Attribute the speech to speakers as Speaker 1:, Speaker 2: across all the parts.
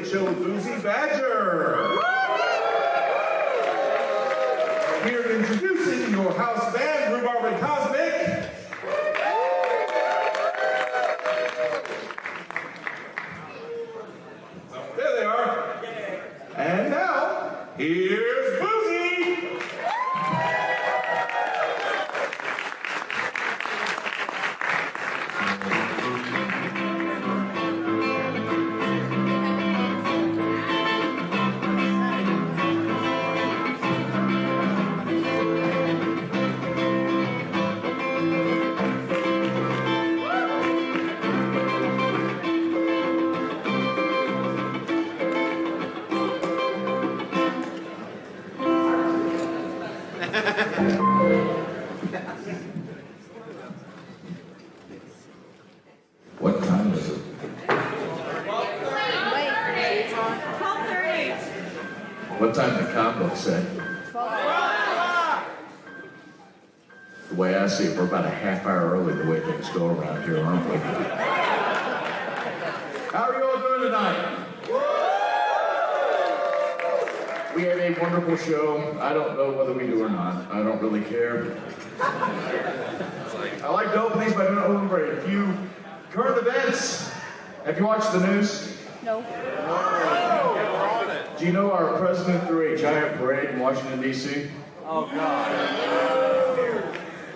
Speaker 1: Late Show with Boozy Badger. Here introducing your house band, Rhubarb and Cosmic. There they are. And now, here's Boozy. What time is it?
Speaker 2: 12:30.
Speaker 1: What time the combo say?
Speaker 2: 12:30.
Speaker 1: The way I see it, we're about a half hour early the way things go around here, aren't we? How are you all doing tonight? We have a wonderful show. I don't know whether we do or not. I don't really care. I like to open these by doing over a few current events. Have you watched the news?
Speaker 2: No.
Speaker 1: Do you know our president threw a giant parade in Washington, D.C.?
Speaker 3: Oh, God.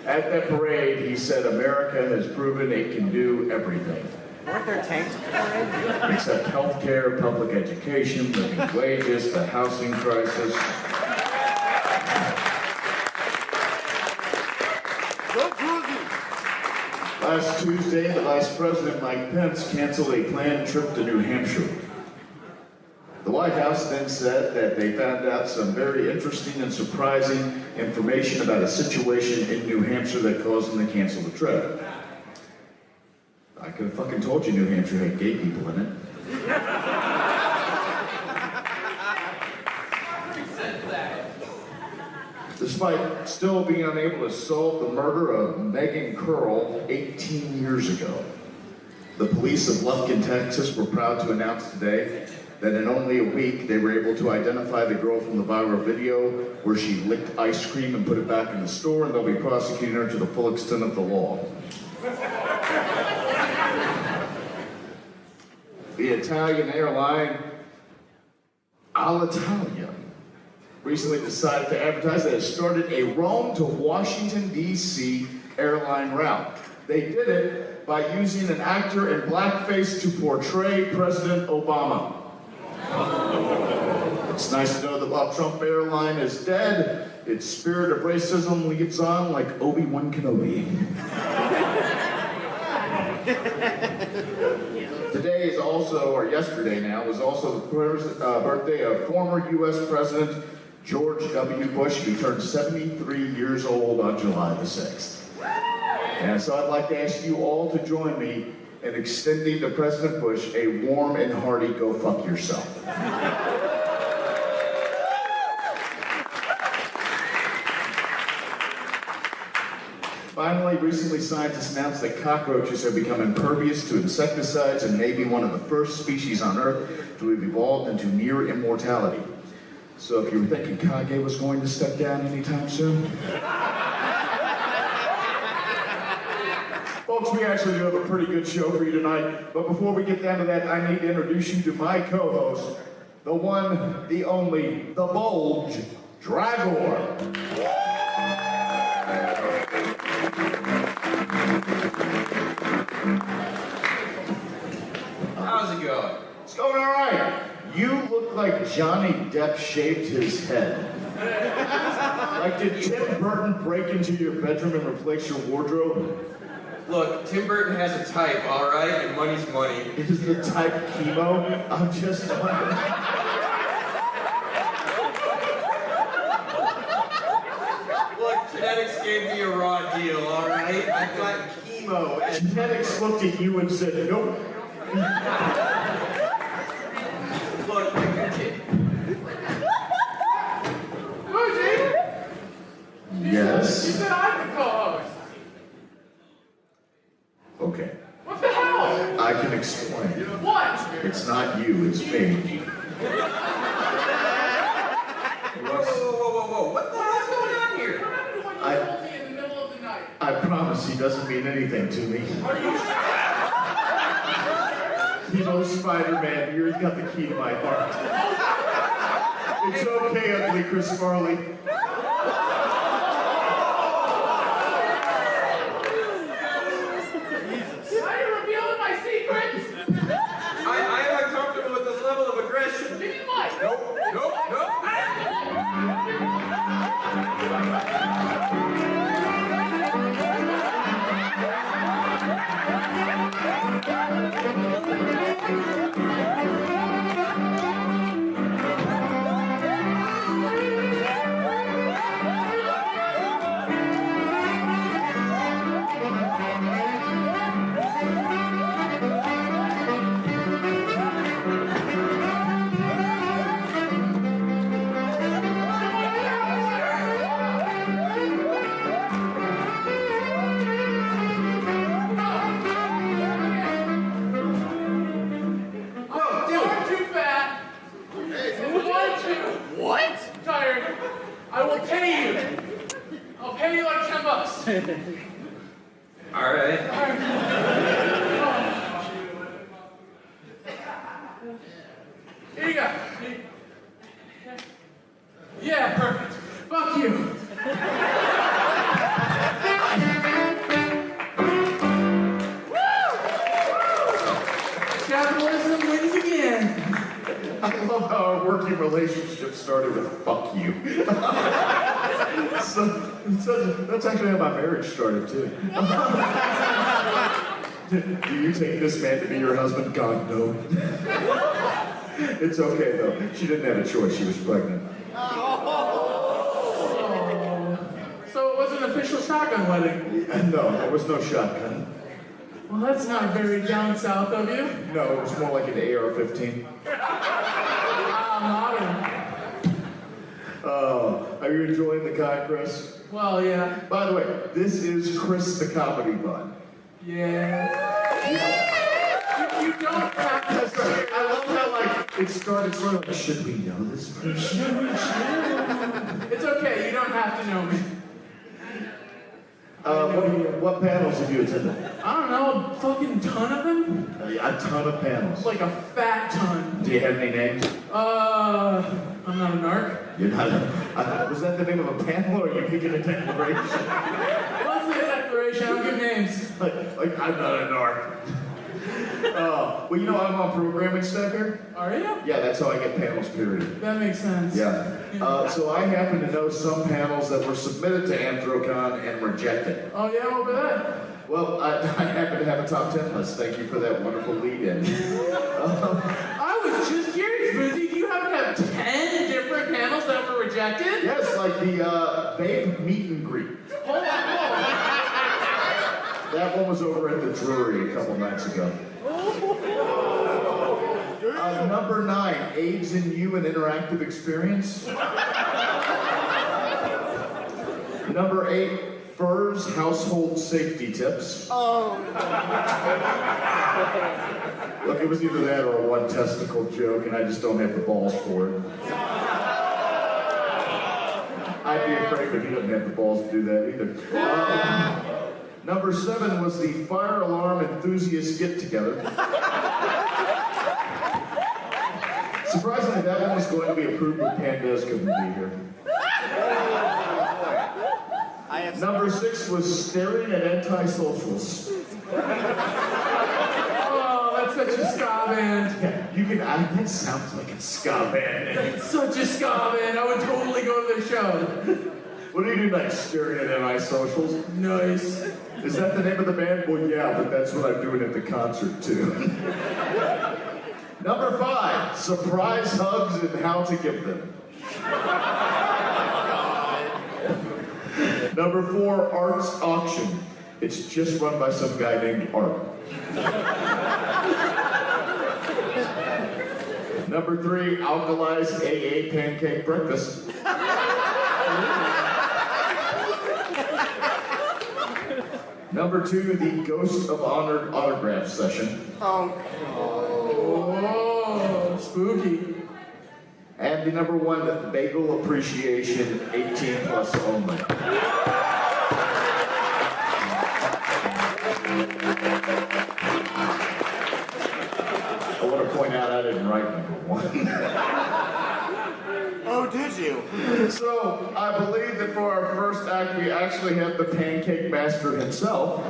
Speaker 1: At that parade, he said America has proven it can do everything.
Speaker 3: Weren't there tanks at the parade?
Speaker 1: Except health care, public education, living wages, the housing crisis. Last Tuesday, the Vice President Mike Pence canceled a planned trip to New Hampshire. The White House then said that they found out some very interesting and surprising information about a situation in New Hampshire that caused them to cancel the trip. I could have fucking told you New Hampshire had gay people in it. Despite still being unable to solve the murder of Megan Curl 18 years ago, the police of Lufkin, Texas were proud to announce today that in only a week they were able to identify the girl from the viral video where she licked ice cream and put it back in the store, and they'll be prosecuting her to the full extent of the law. The Italian airline Alitalia recently decided to advertise that it started a Rome to Washington, D.C. airline route. They did it by using an actor in blackface to portray President Obama. It's nice to know that while Trump airline is dead, its spirit of racism lives on like Obi-Wan Kenobi. Today is also, or yesterday now, was also the birthday of former U.S. President George W. Bush, who turned 73 years old on July the 6th. And so I'd like to ask you all to join me in extending to President Bush a warm and hearty go fuck yourself. Finally, recently scientists announced that cockroaches have become impervious to insecticides and may be one of the first species on Earth to have evolved into near immortality. So if you were thinking Kage was going to step down anytime soon, folks, we actually do have a pretty good show for you tonight. But before we get down to that, I need to introduce you to my co-host, the one, the only, the Bulge, Dragor.
Speaker 4: How's it going?
Speaker 1: It's going all right. You look like Johnny Depp shaved his head. Like, did Tim Burton break into your bedroom and replace your wardrobe?
Speaker 4: Look, Tim Burton has a type, all right? And money's money.
Speaker 1: Is the type chemo? I'm just wondering.
Speaker 4: Look, genetics gave me a raw deal, all right? I've got chemo and...
Speaker 1: Genetics looked at you and said, nope.
Speaker 4: Look,
Speaker 1: Yes.
Speaker 5: You said I'm the co-host.
Speaker 1: Okay.
Speaker 5: What the hell?
Speaker 1: I can explain.
Speaker 5: What?
Speaker 1: It's not you, it's me.
Speaker 4: Whoa. What the hell's going on here?
Speaker 1: I promise he doesn't mean anything to me. You know, Spider-Man, you've got the key to my heart. It's okay, ugly Chris Farley.
Speaker 2: Are you revealing my secrets?
Speaker 4: I am uncomfortable with this level of aggression.
Speaker 2: Give me the mic.
Speaker 4: Nope.
Speaker 2: You're too fat. What? I'm tired. I will pay you. I'll pay you like $10.
Speaker 4: All right.
Speaker 2: Here you go. Yeah, perfect. Fuck you. Capitalism wins again.
Speaker 1: I love how our working relationship started with "fuck you." so that's actually how my marriage started too. Do you take this man to be your husband? God, no. It's okay though. She didn't have a choice. She was pregnant.
Speaker 2: So it was an official shotgun wedding.
Speaker 1: No, there was no shotgun.
Speaker 2: Well, that's not very down south of you.
Speaker 1: No, it was more like an AR-15.
Speaker 2: Modern.
Speaker 1: Are you enjoying the guy, Chris?
Speaker 2: Well, yeah.
Speaker 1: By the way, this is Chris the Comedy Bud.
Speaker 2: Yeah. You don't have to.
Speaker 1: That's right. I love how like it started sort of like, should we know this person?
Speaker 2: It's okay. You don't have to know me.
Speaker 1: What panels have you attended?
Speaker 2: I don't know. A fucking ton of them.
Speaker 1: A ton of panels.
Speaker 2: Like a fat ton.
Speaker 1: Do you have any names?
Speaker 2: I'm not a narc.
Speaker 1: You're not. Was that the name of a panel, or are you making a declaration?
Speaker 2: What's the declaration? I don't give names.
Speaker 1: like I'm not a narc. Well, you know I'm on programming stacker.
Speaker 2: Are you?
Speaker 1: Yeah, that's how I get panels. Period.
Speaker 2: That makes sense.
Speaker 1: Yeah. So I happen to know some panels that were submitted to Anthrocon and rejected.
Speaker 2: Oh yeah, over that.
Speaker 1: Well, I happen to have a top 10 list. Thank you for that wonderful lead-in.
Speaker 2: I was just curious, Boozy. Do you happen to have 10 different panels that were rejected?
Speaker 1: Yes, like the Babe Meet and Greet.
Speaker 2: Hold on.
Speaker 1: That one was over at the Drury a couple nights ago. Number 9, AIDS in You, an interactive experience. Number 8, Fur's household safety tips.
Speaker 3: Oh.
Speaker 1: Look, it was either that or a one testicle joke, and I just don't have the balls for it. I'd be afraid, but he doesn't have the balls to do that either. Number 7 was the fire alarm enthusiast get together. Surprisingly, that one was going to be approved, but Pandas couldn't be here. Number 6 was staring at antisocials.
Speaker 2: Oh, that's such a ska band.
Speaker 1: Yeah, you can. That sounds like a ska band.
Speaker 2: It's such a ska band. I would totally go to their show.
Speaker 1: What do you do next? Staring at antisocials?
Speaker 2: Nice.
Speaker 1: Is that the name of the band? Well, yeah, but that's what I'm doing at the concert too. Number 5, surprise hugs and how to give them. Number 4, arts auction. It's just run by some guy named Art. Number 3, alkalized AA pancake breakfast. Number 2, the Ghost of Honored autograph session.
Speaker 2: Oh, spooky.
Speaker 1: And the number one, Bagel Appreciation 18 plus only. I want to point out I didn't write number one.
Speaker 3: Oh, did you?
Speaker 1: So, I believe that for our first act, we actually have the pancake master himself,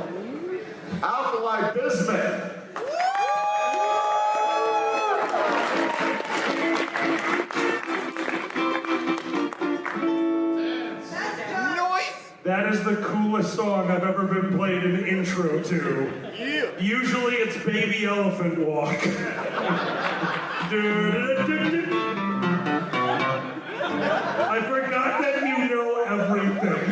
Speaker 1: Alkali Bismuth.
Speaker 5: That is the coolest song I've ever been played an intro to.
Speaker 3: Yeah.
Speaker 5: Usually it's Baby Elephant Walk. I forgot that you know everything.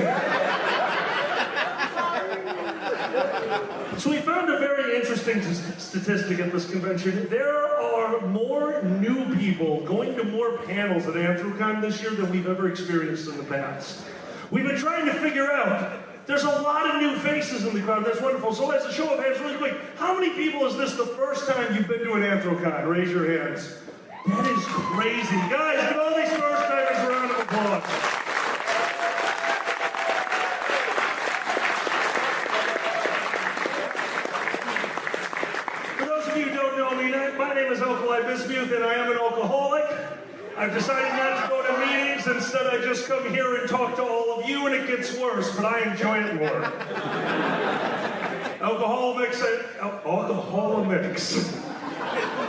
Speaker 5: So we found a very interesting statistic at this convention. There are more new people going to more panels at Anthrocon this year than we've ever experienced in the past. We've been trying to figure out, there's a lot of new faces in the crowd, that's wonderful. So as a show of hands, really quick, how many people is this the first time you've been to an Anthrocon? Raise your hands. That is crazy. Guys, give all these first-timers a round of applause. For those of you who don't know me, my name is Alkali Bismuth, and I am an alcoholic. I've decided not to go to meetings. Instead, I just come here and talk to all of you, and it gets worse, but I enjoy it more. Alcoholics.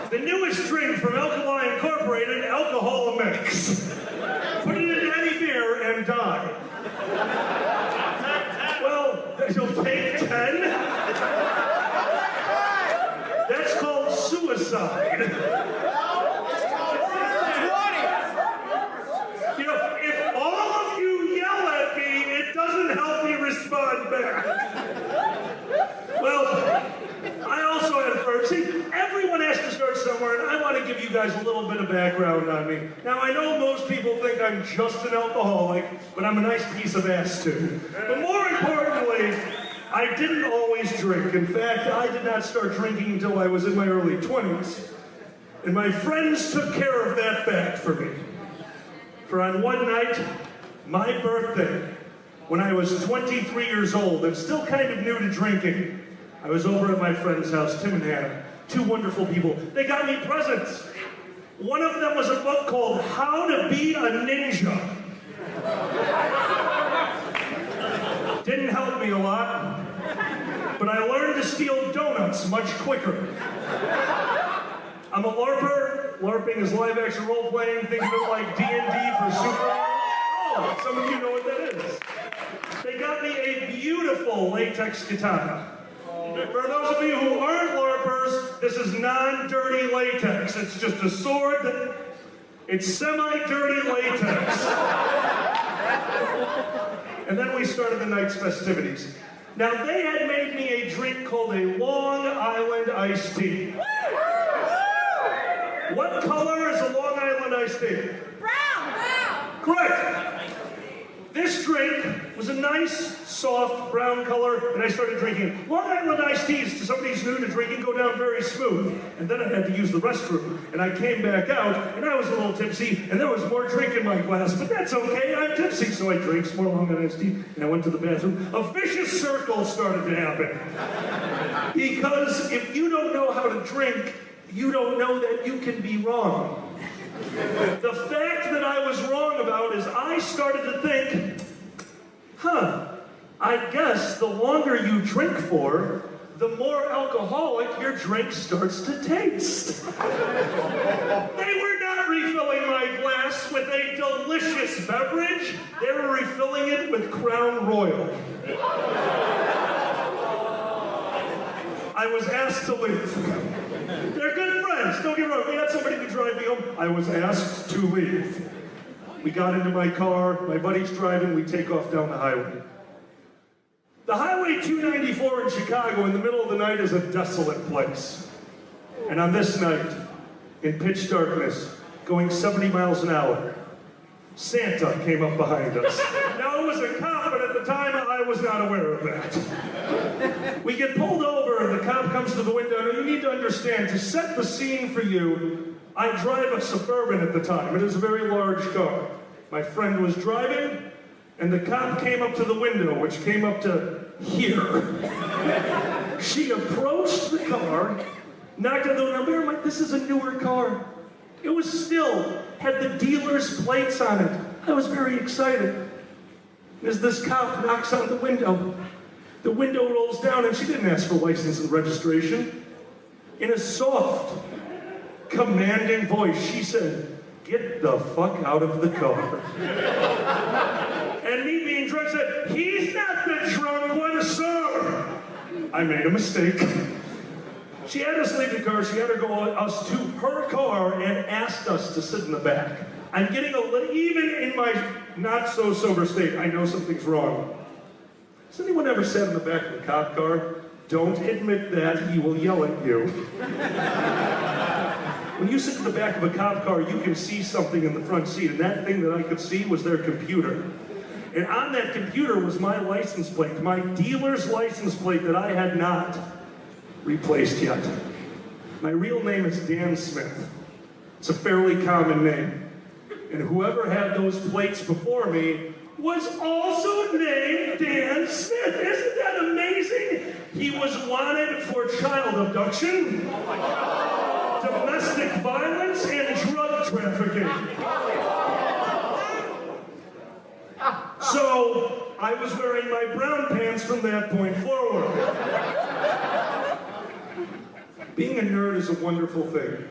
Speaker 5: The newest drink from Alkali Incorporated, Alcoholics. Put it in any beer and die. Well, you'll take 10? That's called suicide. Respond back. Well, I also had first. See, everyone has to start somewhere, and I want to give you guys a little bit of background on me. Now, I know most people think I'm just an alcoholic, but I'm a nice piece of ass too. But more importantly, I didn't always drink. In fact, I did not start drinking until I was in my early 20s. And my friends took care of that fact for me. For on one night, my birthday, when I was 23 years old and still kind of new to drinking, I was over at my friend's house, Tim and Hannah, two wonderful people. They got me presents. One of them was a book called How to Be a Ninja. Didn't help me a lot, but I learned to steal donuts much quicker. I'm a LARPer. LARPing is live action role playing. Think of it like D&D for Super. Oh, some of you know what that is. They got me a beautiful latex katana. For those of you who aren't LARPers, this is non-dirty latex. It's just a sword that... It's semi-dirty latex. And then we started the night's festivities. Now, they had made me a drink called a Long Island iced tea. What color is a Long Island iced tea?
Speaker 6: Brown!
Speaker 5: Correct. This drink was a nice, soft brown color, and I started drinking. Long Island iced teas, to somebody who's new to drinking, go down very smooth. And then I had to use the restroom, and I came back out, and I was a little tipsy, and there was more drink in my glass, but that's okay, I'm tipsy, so I drank some more Long Island iced tea, and I went to the bathroom. A vicious circle started to happen. Because if you don't know how to drink, you don't know that you can be wrong. The fact that I was wrong about is I started to think, I guess the longer you drink for, the more alcoholic your drink starts to taste. They were not refilling my glass with a delicious beverage. They were refilling it with Crown Royal. I was asked to leave. They're good friends, don't get me wrong. We had somebody to drive me home. I was asked to leave. We got into my car, my buddy's driving, we take off down the highway. The Highway 294 in Chicago in the middle of the night is a desolate place. And on this night, in pitch darkness, going 70 miles an hour, Santa came up behind us. Now, it was a cop, but at the time, I was not aware of that. We get pulled over, and the cop comes to the window. Now, you need to understand, to set the scene for you, I drive a Suburban at the time. It is a very large car. My friend was driving, and the cop came up to the window, which came up to here. She approached the car, knocked on the window. Bear in mind, this is a newer car. It was still, had the dealer's plates on it. I was very excited. As this cop knocks on the window rolls down, and she didn't ask for license and registration. In a soft, commanding voice, she said, "Get the fuck out of the car." And me being drunk said, "He's not the drunk one, sir." I made a mistake. She had us leave the car, she had to go us to her car and asked us to sit in the back. I'm getting a little, even in my not so sober state, I know something's wrong. Has anyone ever sat in the back of a cop car? Don't admit that, he will yell at you. When you sit in the back of a cop car, you can see something in the front seat, and that thing that I could see was their computer. And on that computer was my license plate, my dealer's license plate that I had not replaced yet. My real name is Dan Smith. It's a fairly common name. And whoever had those plates before me was also named Dan Smith. Isn't that amazing? He was wanted for child abduction, domestic violence, and drug trafficking. So, I was wearing my brown pants from that point forward. Being a nerd is a wonderful thing.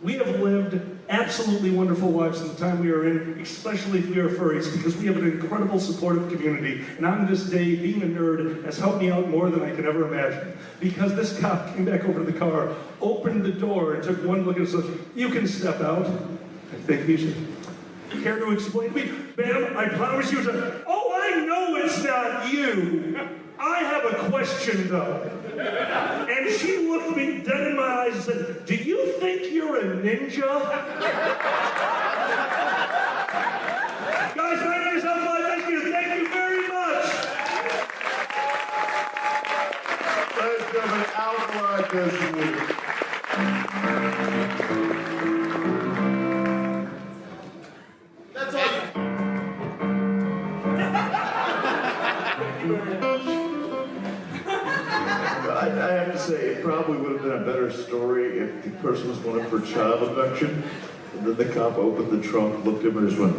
Speaker 5: We have lived absolutely wonderful lives in the time we are in, especially if we are furries, because we have an incredible supportive community. And on this day, being a nerd has helped me out more than I could ever imagine. Because this cop came back over to the car, opened the door, and took one look at us and said, "You can step out." I think you should. Care to explain to me? Ma'am, I promise you. Oh, I know it's not you. I have a question, though. And she looked me dead in my eyes and said, "Do you think you're a ninja?" Guys, my name is Outlaw. Thank you very much.
Speaker 1: Let's give an outlaw this week.
Speaker 2: That's all.
Speaker 1: I have to say, it probably would have been a better story if the person was wanted for child abduction, and then the cop opened the trunk, looked at him, and just went.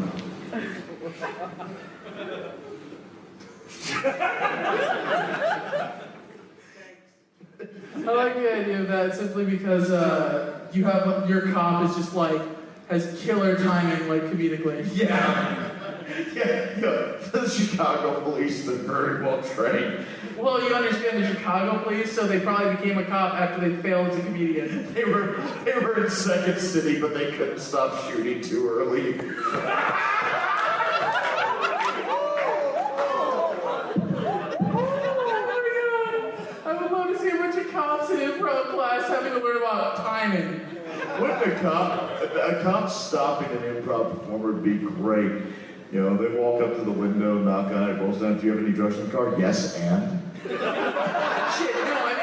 Speaker 2: I like the idea of that simply because you have your cop is just like has killer timing, like comedically.
Speaker 1: Yeah. The Chicago police, they're very well trained.
Speaker 2: Well, you understand the Chicago police, so they probably became a cop after they failed as a comedian.
Speaker 1: They were in Second City, but they couldn't stop shooting too early.
Speaker 2: I would love to see a bunch of cops in improv class having to learn about timing.
Speaker 1: Wouldn't a cop stopping an improv performer would be great. You know, they walk up to the window, knock on it, rolls down, "Do you have any drugs in the car?" "Yes, and?"
Speaker 2: Shit, no, I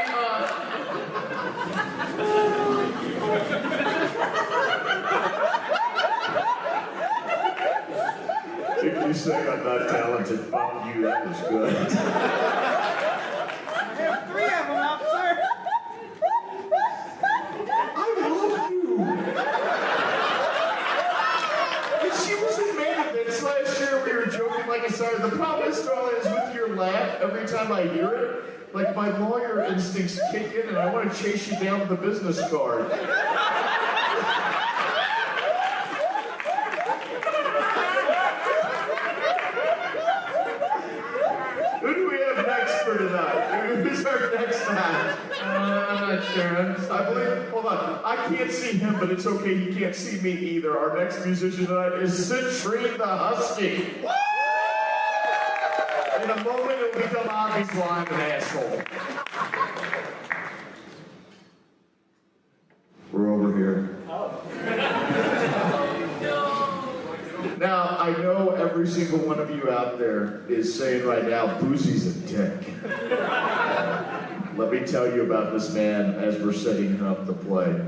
Speaker 1: If you say I'm not talented, fuck you, that was good.
Speaker 3: I have 3 of them, officer.
Speaker 1: I love you! And she was in Manavix last year, we were joking, like I started. The problem is, darling, is with your laugh, every time I hear it, like my lawyer instincts kick in and I want to chase you down with a business card. Who do we have next for tonight? Who's our next time?
Speaker 2: I'm not sure.
Speaker 1: I believe, hold on, I can't see him, but it's okay, he can't see me either. Our next musician tonight is Citrine the Husky. In a moment, it'll become obvious why I'm an asshole. We're over here. Now, I know every single one of you out there is saying right now, Boozy's a dick. Let me tell you about this man as we're setting him up to play.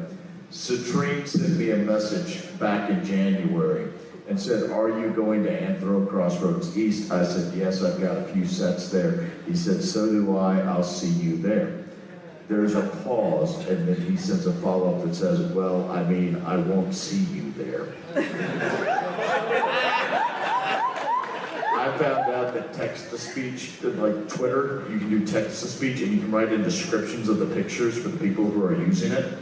Speaker 1: Citrine sent me a message back in January and said, "Are you going to Anthrocon Crossroads East?" I said, "Yes, I've got a few sets there." He said, "So do I, I'll see you there." There's a pause, and then he sends a follow-up that says, "Well, I mean, I won't see you there." I found out that text-to-speech, like Twitter, you can do text-to-speech and you can write in descriptions of the pictures for the people who are using it.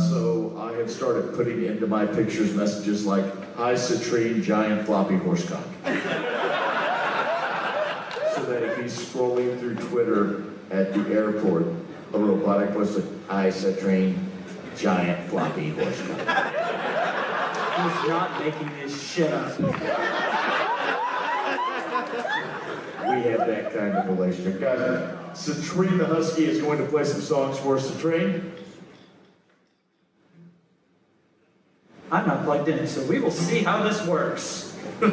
Speaker 1: So I have started putting into my pictures messages like, "Hi Citrine, giant floppy horse cock." So that if he's scrolling through Twitter at the airport, a robotic voice like, "Hi Citrine, giant floppy horse cock."
Speaker 3: He's not making this shit up.
Speaker 1: We have that kind of relationship. Guys, Citrine the Husky is going to play some songs for us. Citrine?
Speaker 3: I'm not plugged in, so we will see how this works. We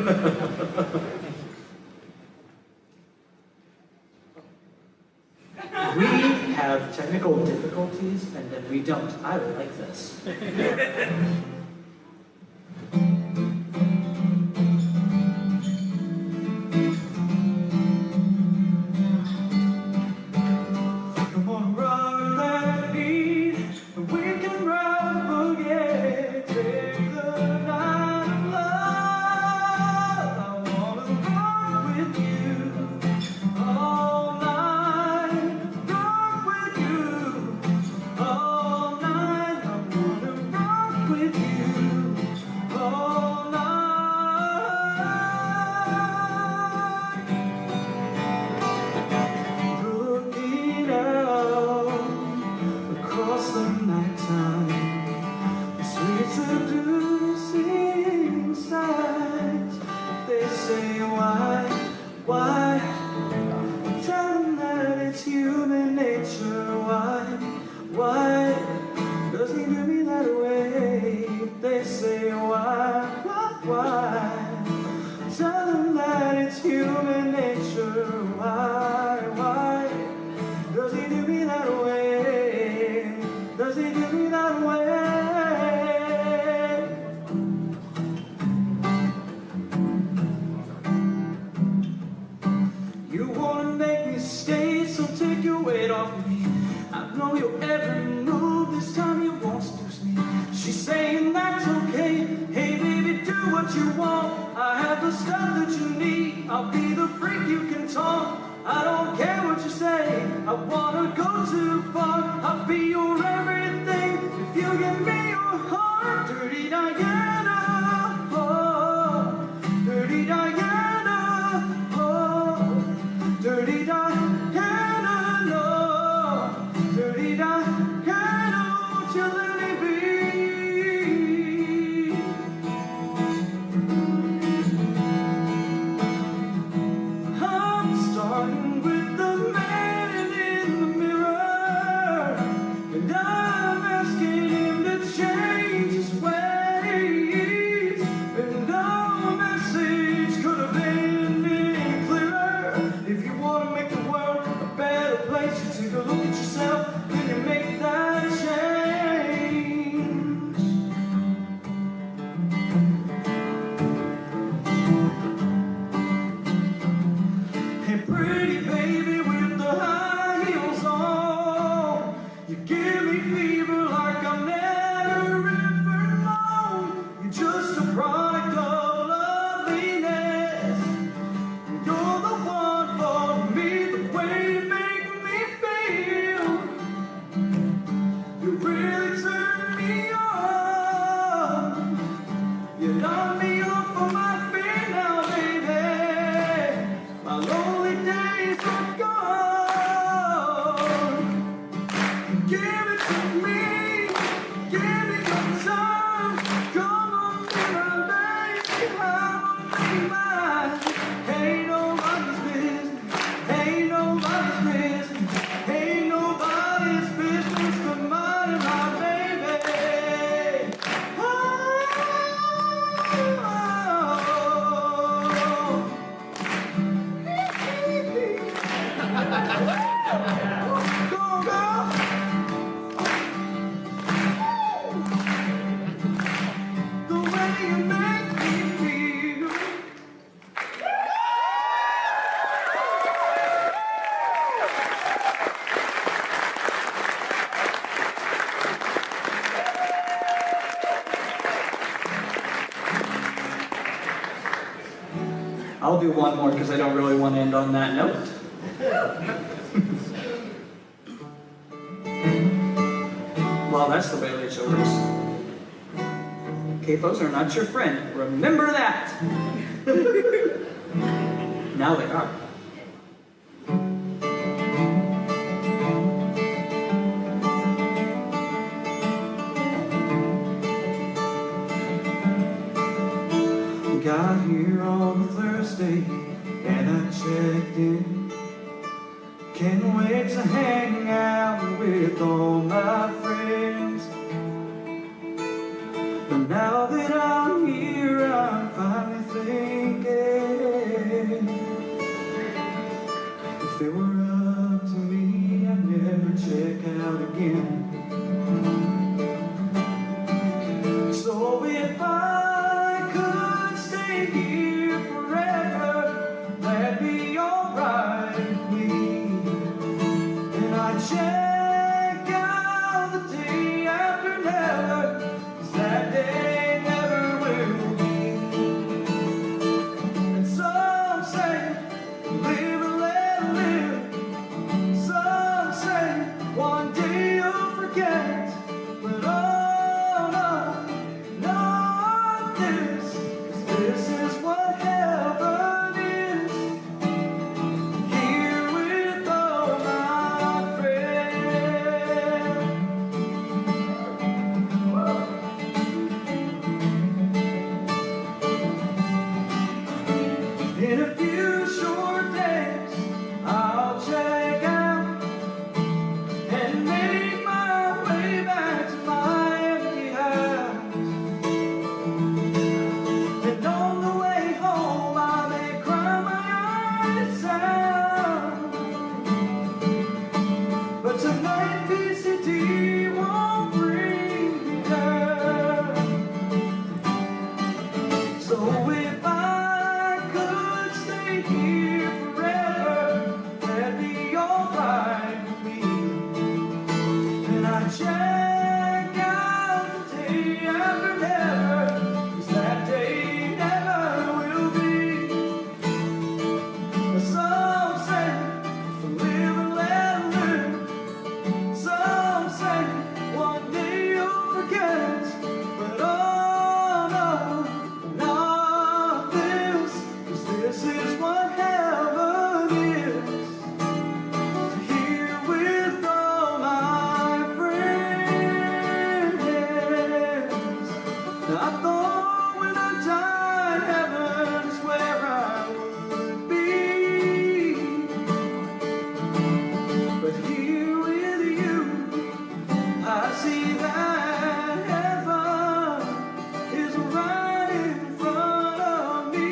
Speaker 3: have technical difficulties, and then we don't. I like this. Come on, rock that beat, and we can rock the boogie. Take the night of love. I wanna rock with you all night. Rock with you all night. I wanna rock with you all night. Looking out across the nighttime, the sweet seducing sights. They say why? Tell them that it's human nature. Why does he do me that way? They say why? Tell them that it's human nature. Why does he do me that way? Does he do me that way? You wanna make me stay, so take your weight off me. I know your every move, this time you won't seduce me. She's saying that's okay. Hey baby, do what you want. I have the stuff that you need. I'll be the freak you can talk. I don't care what you say. I wanna go too far. I'll be your everything if you give me your heart. Dirty Diana, oh, dirty Diana, oh, dirty Diana, no, dirty Diana, won't you let me be? I'm starting with the man in the mirror, and I'm asking him to change his ways. I'll do one more because I don't really want to end on that note. Well, that's the way Rachel works. Capos are not your friend. Remember that. Now they are. Got here on Thursday and I checked in. Can't wait to hang out with all my friends. But now that I'm here, I'm finally thinking, if it were up to me, I'd never check out again. So if I could stay here forever, that'd be alright with me. And I'd check out the day after never, 'cause that day never will be. And some say, live and let live. Some say, one day you'll forget. But oh no, not this, 'cause this is what heaven is. Here with all my friends. In a few short days, I'll check out and make my way back to my empty house. And on the way home, I may cry my eyes out. But tonight, PCD won't bring me down. So if I could stay here forever, that'd be alright with me. And I'd check out the day after never, 'cause that day never will be. Some say, live and let live. Some say, one day you'll forget. But oh no, not this, 'cause this is what heaven is. Here with all my friends. I thought when I died, heaven's where I would be. But here with you, I see that heaven is right in front of me.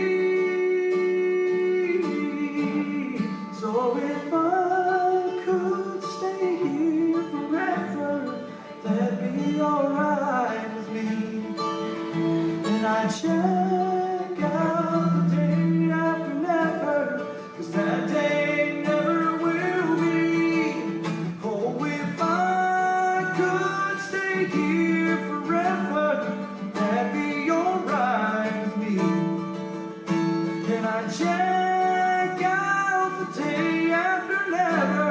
Speaker 3: So if I could stay here forever, that'd be alright with me. And I'd check out the day after never, 'cause that day never will be. Oh, if I could stay here forever, that'd be alright with me. And I'd check out the day after never,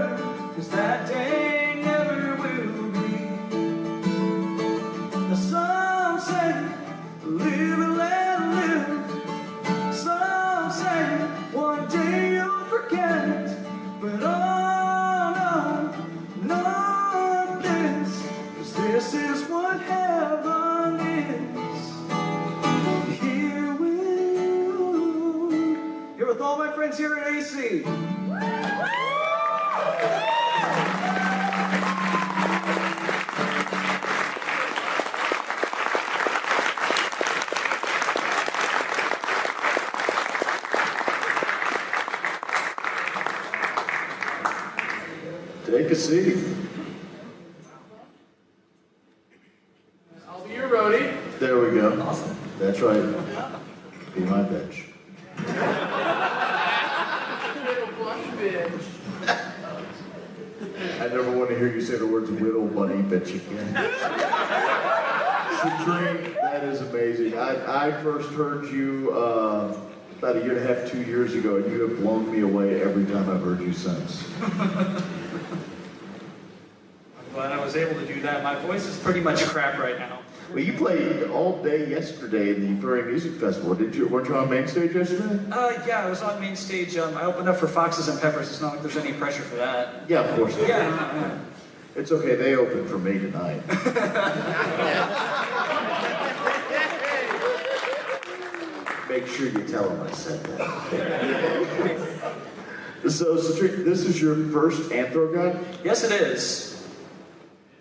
Speaker 3: 'cause that day never will be. Some say, live and let live. Some say, one day you'll forget. But oh no, not this, 'cause this is what heaven is. Here with you. Here with all my friends here at AC.
Speaker 1: Take a seat.
Speaker 2: I'll be your roadie.
Speaker 1: There we go. Awesome. That's right. Be my bitch.
Speaker 2: Little blush bitch.
Speaker 1: I never want to hear you say the words whittle bunny bitch again. Citrine, that is amazing. I first heard you about a year and a half, 2 years ago, and you have blown me away every time I've heard you since.
Speaker 3: I'm glad I was able to do that. My voice is pretty much crap right now.
Speaker 1: Well, you played all day yesterday in the Furry Music Festival, did you? Weren't you on main stage yesterday?
Speaker 3: Yeah, I was on main stage. I opened up for Foxes and Peppers. It's not like there's any pressure for that.
Speaker 1: Yeah, of course.
Speaker 3: Yeah.
Speaker 1: It's okay, they opened for me tonight. Make sure you tell them I said that. So, this is your first Anthrocon?
Speaker 3: Yes, it is.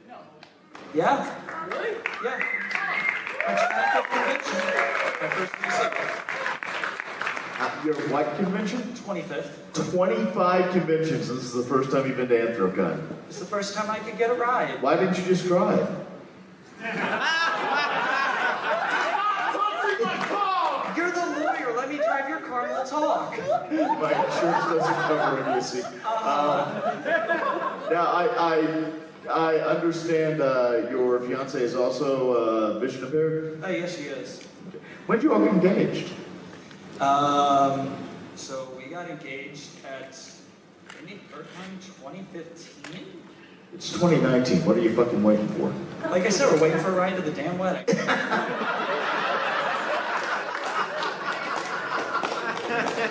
Speaker 2: No.
Speaker 3: Yeah.
Speaker 2: Really?
Speaker 3: Yeah. My 25th convention. My first music.
Speaker 1: Your what convention?
Speaker 3: 25th.
Speaker 1: 25 conventions. This is the first time you've been to Anthrocon.
Speaker 3: It's the first time I could get a ride.
Speaker 1: Why didn't you just drive?
Speaker 3: You're the lawyer. Let me drive your car and we'll talk.
Speaker 1: My insurance doesn't cover idiocy. Now, I understand your fiance is also vision impaired.
Speaker 3: Oh, yes, she is.
Speaker 1: When did you all get engaged?
Speaker 3: So we got engaged at Anthrocon 2015.
Speaker 1: It's 2019. What are you fucking waiting for?
Speaker 3: Like I said, we're waiting for a ride to the damn wedding.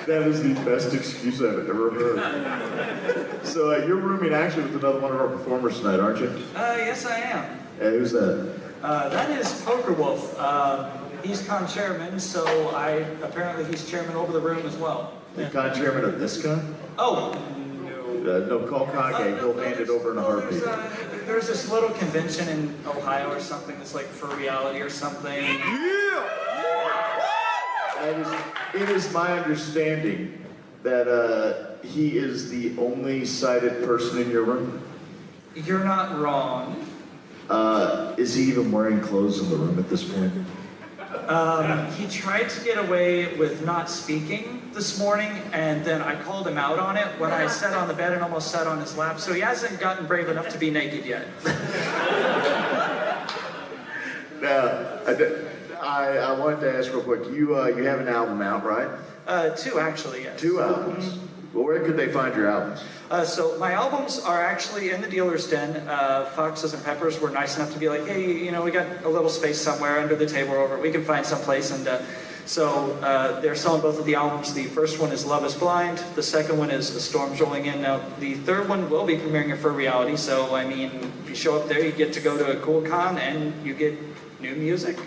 Speaker 1: That is the best excuse I've ever heard. So you're rooming actually with another one of our performers tonight, aren't you?
Speaker 3: Yes, I am.
Speaker 1: Who's that?
Speaker 3: That is Poker Wolf. He's con chairman, so apparently he's chairman over the room as well.
Speaker 1: The con chairman of this con?
Speaker 3: Oh, no.
Speaker 1: No, call Kage. He'll hand it over in a heartbeat.
Speaker 3: There's this little convention in Ohio or something that's like Furryality or something.
Speaker 1: It is my understanding that he is the only sighted person in your room.
Speaker 3: You're not wrong.
Speaker 1: Is he even wearing clothes in the room at this point?
Speaker 3: He tried to get away with not speaking this morning, and then I called him out on it when I sat on the bed and almost sat on his lap, so he hasn't gotten brave enough to be naked yet.
Speaker 1: Now, I wanted to ask real quick, you have an album out, right?
Speaker 3: 2 actually, yes.
Speaker 1: 2 albums. Well, where could they find your albums?
Speaker 3: So my albums are actually in the dealer's den. Foxes and Peppers were nice enough to be like, hey, you know, we got a little space somewhere under the table or over. We can find some place. And so they're selling both of the albums. The first one is Love is Blind. The second one is The Storm's Rolling In. Now, the third one will be premiering at Furryality. So, I mean, if you show up there, you get to go to a cool con and you get new music.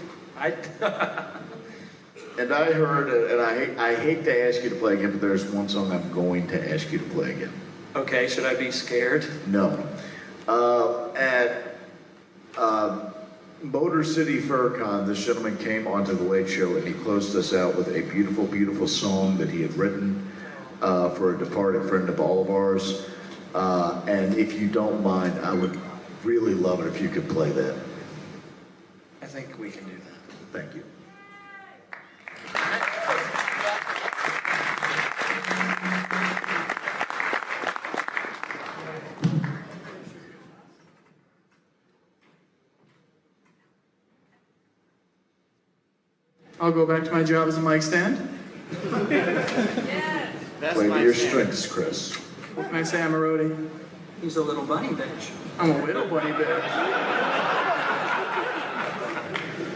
Speaker 1: And I heard, and I hate to ask you to play again, but there's one song I'm going to ask you to play again.
Speaker 3: Okay, should I be scared?
Speaker 1: No. At Motor City FurCon, this gentleman came onto the Late Show and he closed us out with a beautiful, beautiful song that he had written for a departed friend of all of ours. And if you don't mind, I would really love it if you could play that.
Speaker 3: I think we can do that.
Speaker 1: Thank you.
Speaker 2: I'll go back to my job as a mic stand.
Speaker 1: Play to your strengths, Chris.
Speaker 2: What can I say? I'm a roadie.
Speaker 3: He's a little bunny bitch.
Speaker 2: I'm a little bunny bitch.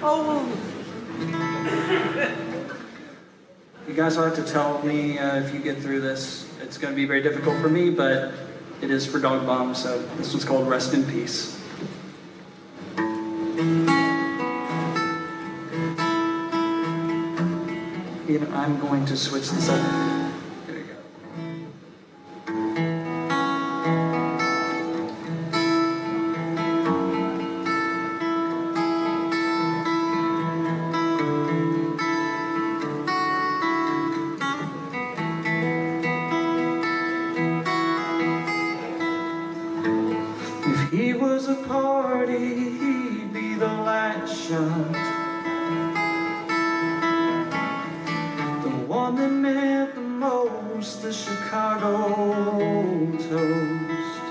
Speaker 3: Oh. You guys will have to tell me if you get through this. It's going to be very difficult for me, but it is for Dog Bomb, so this one's called Rest in Peace. I'm going to switch this up. There you go. If he was a party, he'd be the last shot. One that meant the most, the Chicago toast.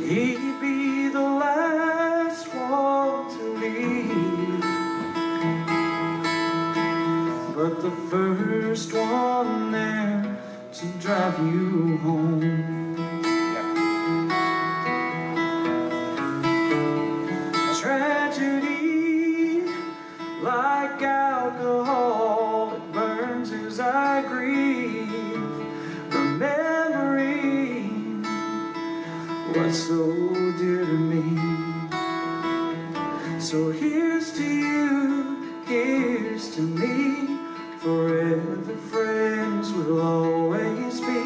Speaker 3: He'd be the last one to leave. first one there to drive you home. Tragedy, like alcohol, it burns as I grieve, remembering what's so dear to me. So here's to you, here's to me, forever friends we'll always be.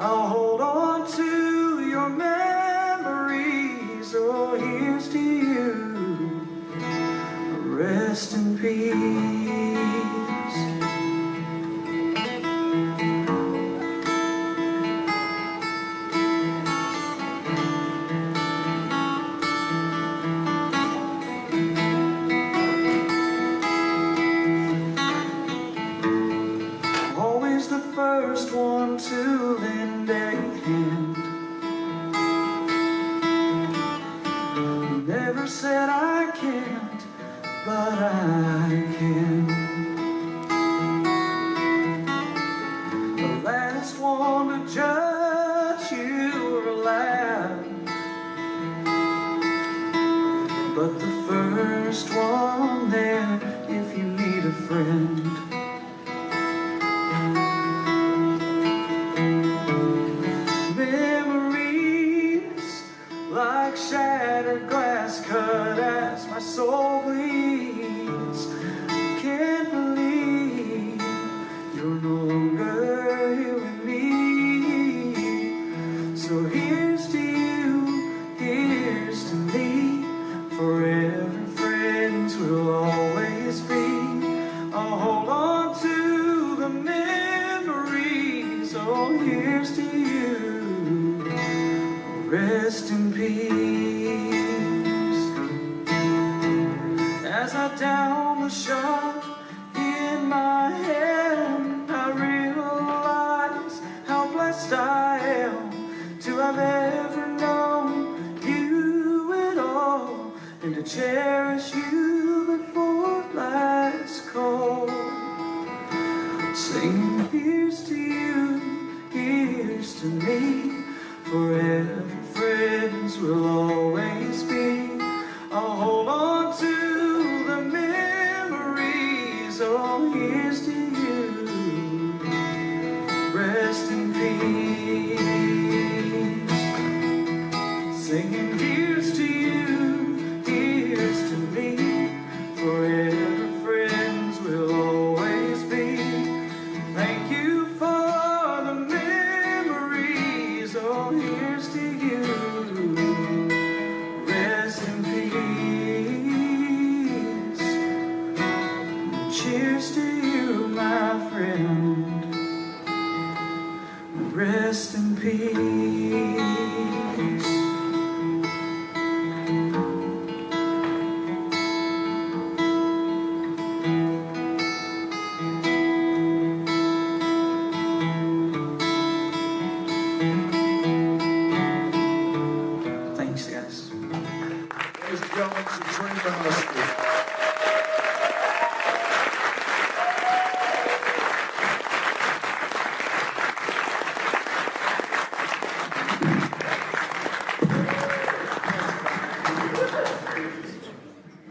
Speaker 3: I'll hold on to your memories. Oh, here's to you, rest in peace. Always the first one to lend a hand. Never said I can't, but I can. The last one to judge your laugh, but the first one there if you need a friend. Memories like shattered glass cut as my soul bleeds. I can't believe you're no longer here with me. So here's to you, here's to me, forever friends we'll always be. I'll hold on to the memories. Oh, here's to you, rest in peace. As I down the shot in my hand, I realize how blessed I am to have ever known you at all, and to cherish you before life's cold. Singing here's to you, here's to me, forever friends we'll always be. I'll hold on to the memories. Oh, here's to you, rest in peace. Singing here's to you, here's to me, forever friends we'll always be. Thank you for the memories. Oh, here's to you, rest in peace. Cheers to you, my friend, rest in peace. Thanks, guys.
Speaker 1: Ladies and gentlemen, Supreme Master.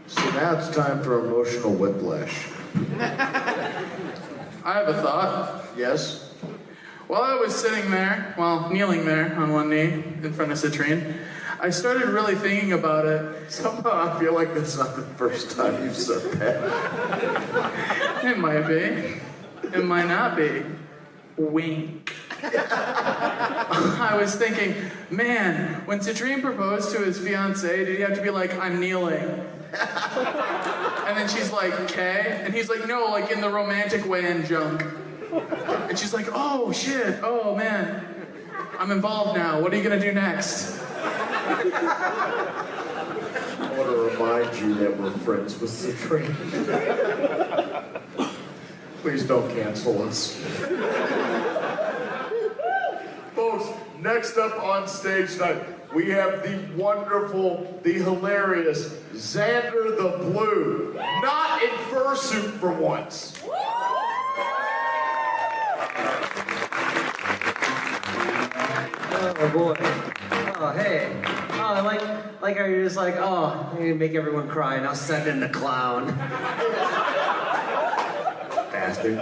Speaker 1: So now it's time for emotional whiplash.
Speaker 2: I have a thought.
Speaker 1: Yes?
Speaker 2: While I was sitting there, kneeling there on one knee in front of Citrine, I started really thinking about it.
Speaker 1: Somehow I feel like that's not the first time you've said that.
Speaker 2: It might be. It might not be. Wink. I was thinking, man, when Citrine proposed to his fiancée, did he have to be like, I'm kneeling? And then she's like, okay? And he's like, no, like in the romantic way in Junk. And she's like, oh shit, oh man, I'm involved now. What are you gonna do next?
Speaker 1: I want to remind you that we're friends with Citrine. Please don't cancel us. Folks, next up on stage tonight, we have the wonderful, the hilarious Xander the Blue. Not in fursuit for once.
Speaker 6: Oh boy. Oh hey. Oh, like are you just like, oh, I'm gonna make everyone cry, now send in the clown. Bastard.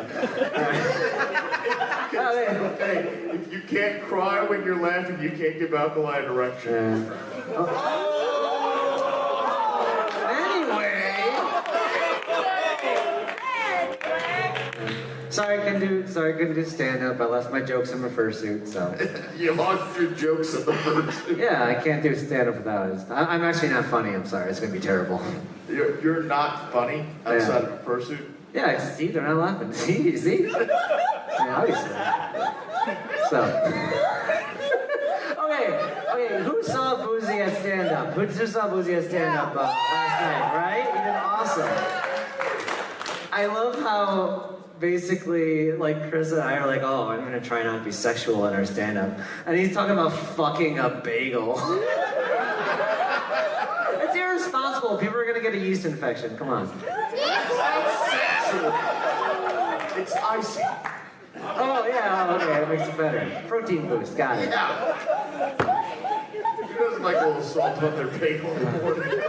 Speaker 6: Oh, hey.
Speaker 1: Hey, if you can't cry when you're laughing, you can't give alkaline erection.
Speaker 6: Sorry, I couldn't do stand-up. I left my jokes in my fursuit, so.
Speaker 1: You lost your jokes in the fursuit.
Speaker 6: Yeah, I can't do stand-up without it. I'm actually not funny, I'm sorry. It's gonna be terrible.
Speaker 1: You're not funny outside of a fursuit?
Speaker 6: Yeah, see, they're not laughing. See? Yeah, obviously. So. Okay, who saw Boozy at stand-up? Who saw Boozy at stand-up last night, right? He did awesome. I love how basically, like, Chris and I are like, oh, I'm gonna try not to be sexual in our stand-up. And he's talking about fucking a bagel. It's irresponsible. People are gonna get a yeast infection. Come on.
Speaker 1: It's icing.
Speaker 6: Oh, yeah, okay, that makes it better. Protein boost, got it.
Speaker 1: Yeah. Who doesn't like a little salt on their bagel in the morning?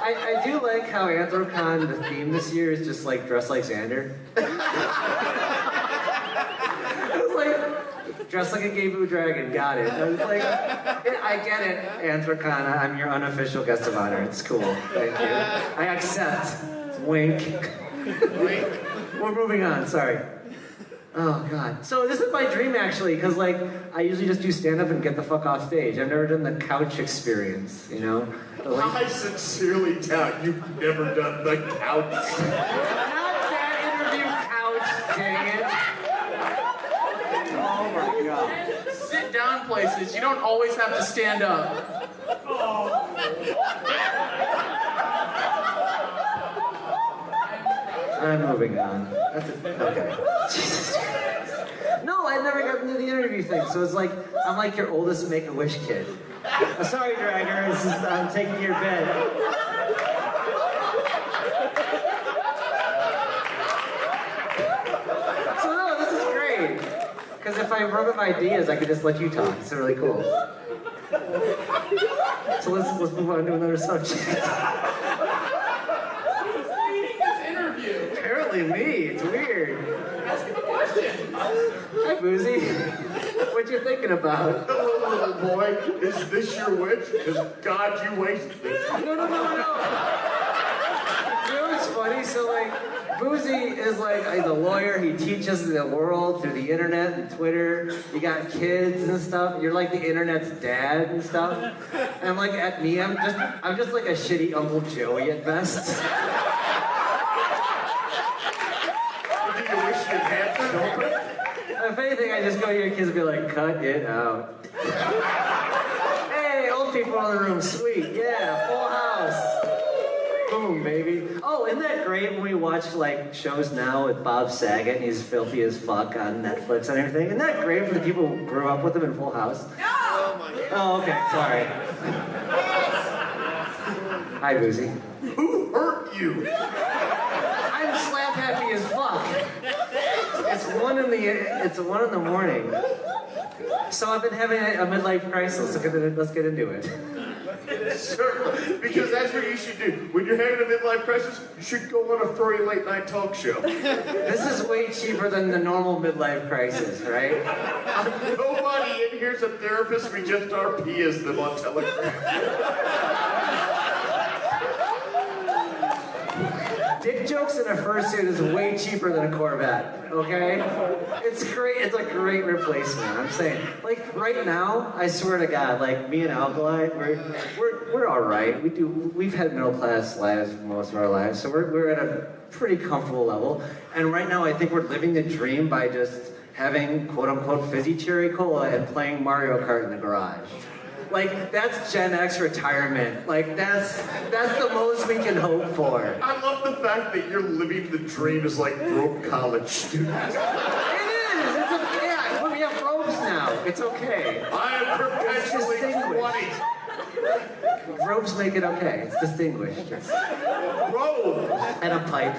Speaker 6: I do like how Anthrocon, the theme this year is just like dress like Xander. It's like, dress like a gay blue dragon, got it. I was like, I get it, Anthrocon, I'm your unofficial guest of honor. It's cool, thank you. I accept. Wink. Wink. We're moving on, sorry. Oh God. So this is my dream actually, because like I usually just do stand up and get the fuck off stage. I've never done the couch experience, you know?
Speaker 1: I sincerely doubt you've never done the couch.
Speaker 6: Not that interview couch, dang it. Oh my God.
Speaker 2: Sit down places. You don't always have to stand up.
Speaker 6: I'm moving on. That's it. Okay. Jesus Christ. No, I never got into the interview thing, so it's like, I'm like your oldest Make-A-Wish kid. Sorry, Dragger, I'm taking your bed. So no, this is great. Because if I run up ideas, I could just let you talk. It's really cool. So let's move on to another subject. Apparently me, it's weird.
Speaker 2: Ask him a question.
Speaker 6: Hi, Boozy. What you thinking about?
Speaker 1: Hello, little boy. Is this your wish? Because God, you wasted this.
Speaker 6: No. You know what's funny? So like, Boozy is like, he's a lawyer. He teaches the world through the internet and Twitter. You got kids and stuff. You're like the internet's dad and stuff. And I'm like, at me, I'm just like a shitty Uncle Joey at best.
Speaker 1: Do you wish you had children?
Speaker 6: If anything, I just go to your kids and be like, cut it out. Hey, old people in the room, sweet, yeah, full house. Boom, baby. Oh, isn't that great when we watch like shows now with Bob Saget and he's filthy as fuck on Netflix and everything? Isn't that great for the people who grew up with him in Full House? No! Oh, okay, sorry. Hi, Boozy.
Speaker 1: Who hurt you?
Speaker 6: I'm slap happy as fuck. It's 1 in the morning. So I've been having a midlife crisis. Let's get into it.
Speaker 1: Certainly, because that's what you should do. When you're having a midlife crisis, you should go on a furry late night talk show.
Speaker 6: This is way cheaper than the normal midlife crisis, right?
Speaker 1: Nobody in here's a therapist. We just RP as them on Telegram.
Speaker 6: Dick jokes in a fursuit is way cheaper than a Corvette, okay? It's great, it's a great replacement, I'm saying. Like, right now, I swear to God, like, me and Alkali, we're all right. We've had middle class lives for most of our lives, so we're at a pretty comfortable level. And right now, I think we're living the dream by just having, quote unquote, fizzy cherry cola and playing Mario Kart in the garage. Like, that's Gen X retirement. Like, that's the most we can hope for.
Speaker 1: I love the fact that you're living the dream as like broke college students.
Speaker 6: It is! Yeah, we have robes now. It's okay.
Speaker 1: I am perpetually 20.
Speaker 6: Robes make it okay. It's distinguished.
Speaker 1: Robe.
Speaker 6: And a pipe.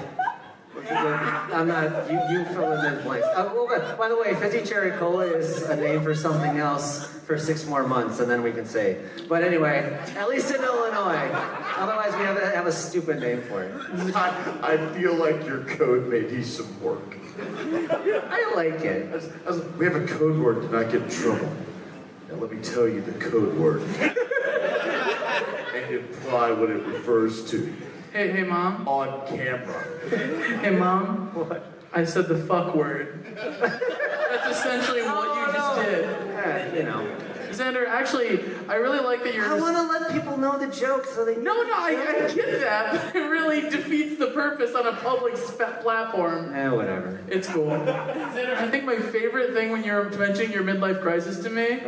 Speaker 6: I'm not. You fill in the blanks. Well, by the way, fizzy cherry cola is a name for something else for 6 more months, and then we can say. But anyway, at least in Illinois. Otherwise, we have a stupid name for it.
Speaker 1: I feel like your code may need some work.
Speaker 6: I like it.
Speaker 1: We have a code word to not get in trouble. Now let me tell you the code word. And imply what it refers to.
Speaker 2: Hey, Mom.
Speaker 1: On camera.
Speaker 2: Hey, Mom.
Speaker 6: What?
Speaker 2: I said the fuck word. That's essentially what you just did.
Speaker 6: Yeah, you know.
Speaker 2: Xander, actually, I really like that you're...
Speaker 6: I want to let people know the joke so they...
Speaker 2: No, I get that. But it really defeats the purpose on a public platform.
Speaker 6: Whatever.
Speaker 2: It's cool. Xander, I think my favorite thing when you're mentioning your midlife crisis to me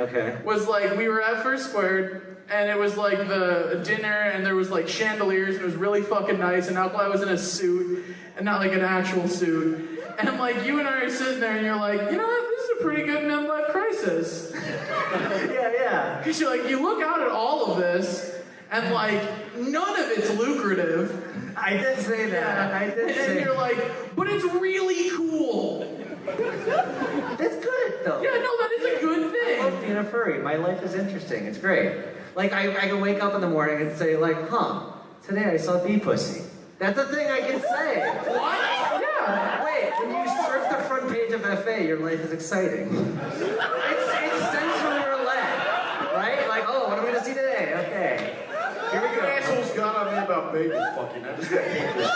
Speaker 2: was like, we were at First Squared, and it was like the dinner, and there was like chandeliers, and it was really fucking nice, and Alkali was in a suit, and not like an actual suit. And I'm like, you and I are sitting there, and you're like, you know what, this is a pretty good midlife crisis.
Speaker 6: Yeah.
Speaker 2: Because you're like, you look out at all of this, and like, none of it's lucrative.
Speaker 6: I did say that.
Speaker 2: And you're like, but it's really cool.
Speaker 6: That's good, though.
Speaker 2: Yeah, no, that is a good thing.
Speaker 6: I love being a furry. My life is interesting. It's great. Like, I can wake up in the morning and say, like, today I saw bee pussy. That's a thing I can say.
Speaker 2: What? Yeah.
Speaker 6: Wait, when you surf the front page of FA, your life is exciting. It's sense from your leg, right? Like, oh, what am I going to see today? Okay. Here we go.
Speaker 1: Assholes got on me about baby fucking. I just got to keep this.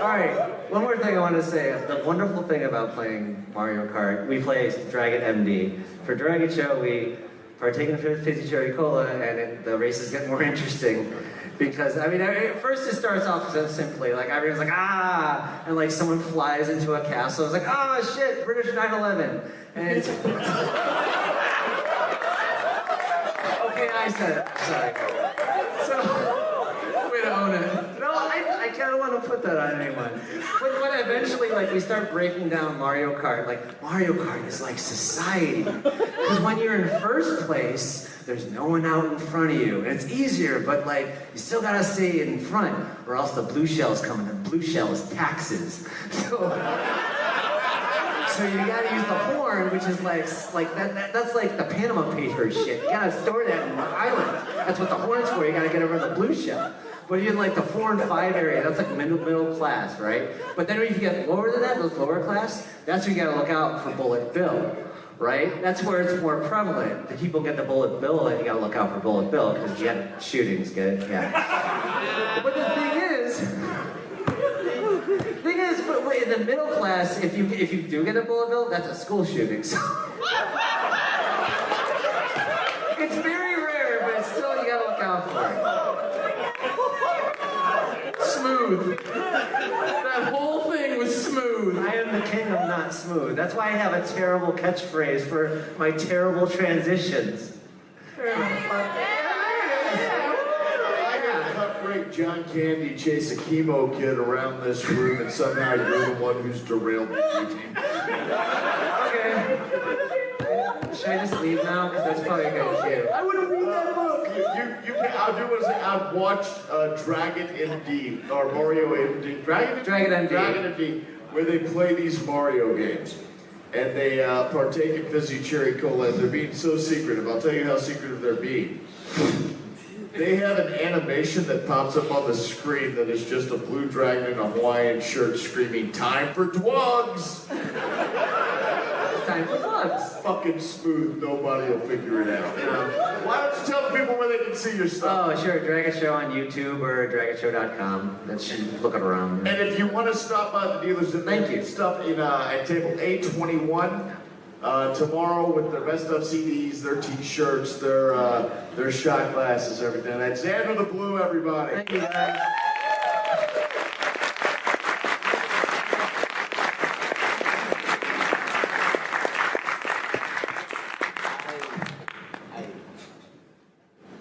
Speaker 6: All right, one more thing I want to say. The wonderful thing about playing Mario Kart, we play Dragon MD. For Dragon Show, we partake in Fizzy Cherry Cola, and the races get more interesting. Because, I mean, at first it starts off so simply, like everyone's like, and like someone flies into a castle. It's like, shit, British 9/11. And it's... Okay, I said it. Sorry. So,
Speaker 2: Way to own it.
Speaker 6: no, I kind of want to put that on anyone. But when eventually, like, we start breaking down Mario Kart, like, Mario Kart is like society. Because when you're in first place, there's no one out in front of you. And it's easier, but, like, you still gotta stay in front, or else the blue shell's coming. The blue shell is taxes. So you gotta use the horn, which is like that's like the Panama Papers shit. You gotta store that in the island. That's what the horn's for. You gotta get over the blue shell. But in like the 4 and 5 area, that's like middle class, right? But then when you get lower than that, those lower class, that's where you gotta look out for Bullet Bill, right? That's where it's more prevalent. The people get the Bullet Bill, and you gotta look out for Bullet Bill because you get shootings, good, yeah. But the thing is, but wait, in the middle class, if you do get a Bullet Bill, that's a school shooting. So it's very rare, but still you gotta look out for it.
Speaker 2: Smooth. That whole thing was smooth.
Speaker 6: I am the king of not smooth. That's why I have a terrible catchphrase for my terrible transitions.
Speaker 1: Great John Candy chase a chemo kid around this room, and somehow you're the one who's derailed the routine.
Speaker 6: Okay. Should I just leave now? Because that's probably a good cue. I want to read that book.
Speaker 1: I'll do what I've watched Dragon MD, or Mario MD. Dragon MD, where they play these Mario games. And they partake in Fizzy Cherry Cola, and they're being so secretive. I'll tell you how secretive they're being. They have an animation that pops up on the screen that is just a blue dragon in a Hawaiian shirt screaming, "Time for drugs!"
Speaker 6: Time for drugs.
Speaker 1: Fucking smooth, nobody will figure it out. Why don't you tell the people where they can see your stuff?
Speaker 6: Oh, sure. Dragon Show on YouTube or dragonshow.com. That's looking around.
Speaker 1: And if you want to stop by the dealers and
Speaker 6: Thank you.
Speaker 1: stuff in at table A21 tomorrow with their best of CDs, their T-shirts, their shot glasses, everything. That's Xander the Blue, everybody.
Speaker 6: Thank you, guys.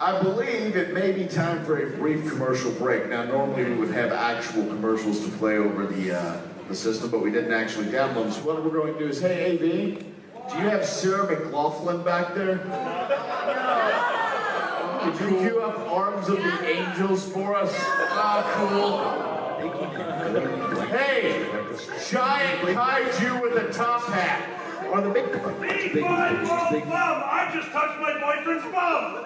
Speaker 1: I believe it may be time for a brief commercial break. Now, normally we would have actual commercials to play over the system, but we didn't actually download them. So what we're going to do is, hey, AV, do you have Sarah McLaughlin back there? No. Did you cue up Arms of the Angels for us?
Speaker 2: Cool.
Speaker 1: Hey, Hey, giant kaiju with a top hat. Or the big one.
Speaker 5: Big bum, I just touched my boyfriend's bum.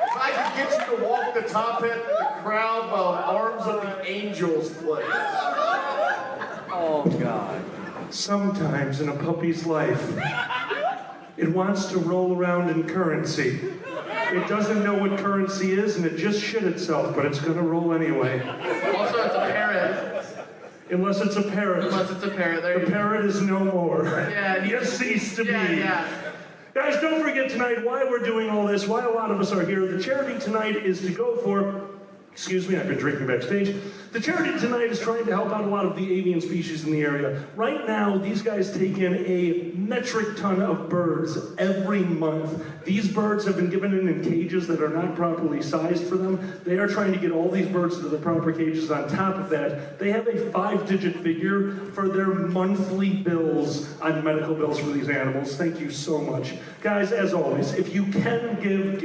Speaker 1: If I could get you to walk the top hat through the crowd while Arms of the Angels play.
Speaker 6: Oh, God.
Speaker 5: Sometimes in a puppy's life, it wants to roll around in currency. It doesn't know what currency is, and it just shit itself, but it's gonna roll anyway.
Speaker 2: Also, it's a parrot.
Speaker 5: Unless it's a parrot.
Speaker 2: Unless it's a parrot. There
Speaker 5: The
Speaker 2: you go.
Speaker 5: parrot is no more.
Speaker 2: Yeah, and
Speaker 5: It ceased to be.
Speaker 2: Yeah.
Speaker 5: Guys, don't forget tonight why we're doing all this, why a lot of us are here. The charity tonight is to go for, excuse me, I've been drinking backstage. The charity tonight is trying to help out a lot of the avian species in the area. Right now, these guys take in a metric ton of birds every month. These birds have been given in cages that are not properly sized for them. They are trying to get all these birds into the proper cages. On top of that, they have a 5-digit figure for their monthly bills on medical bills for these animals. Thank you so much. Guys, as always, if you can give.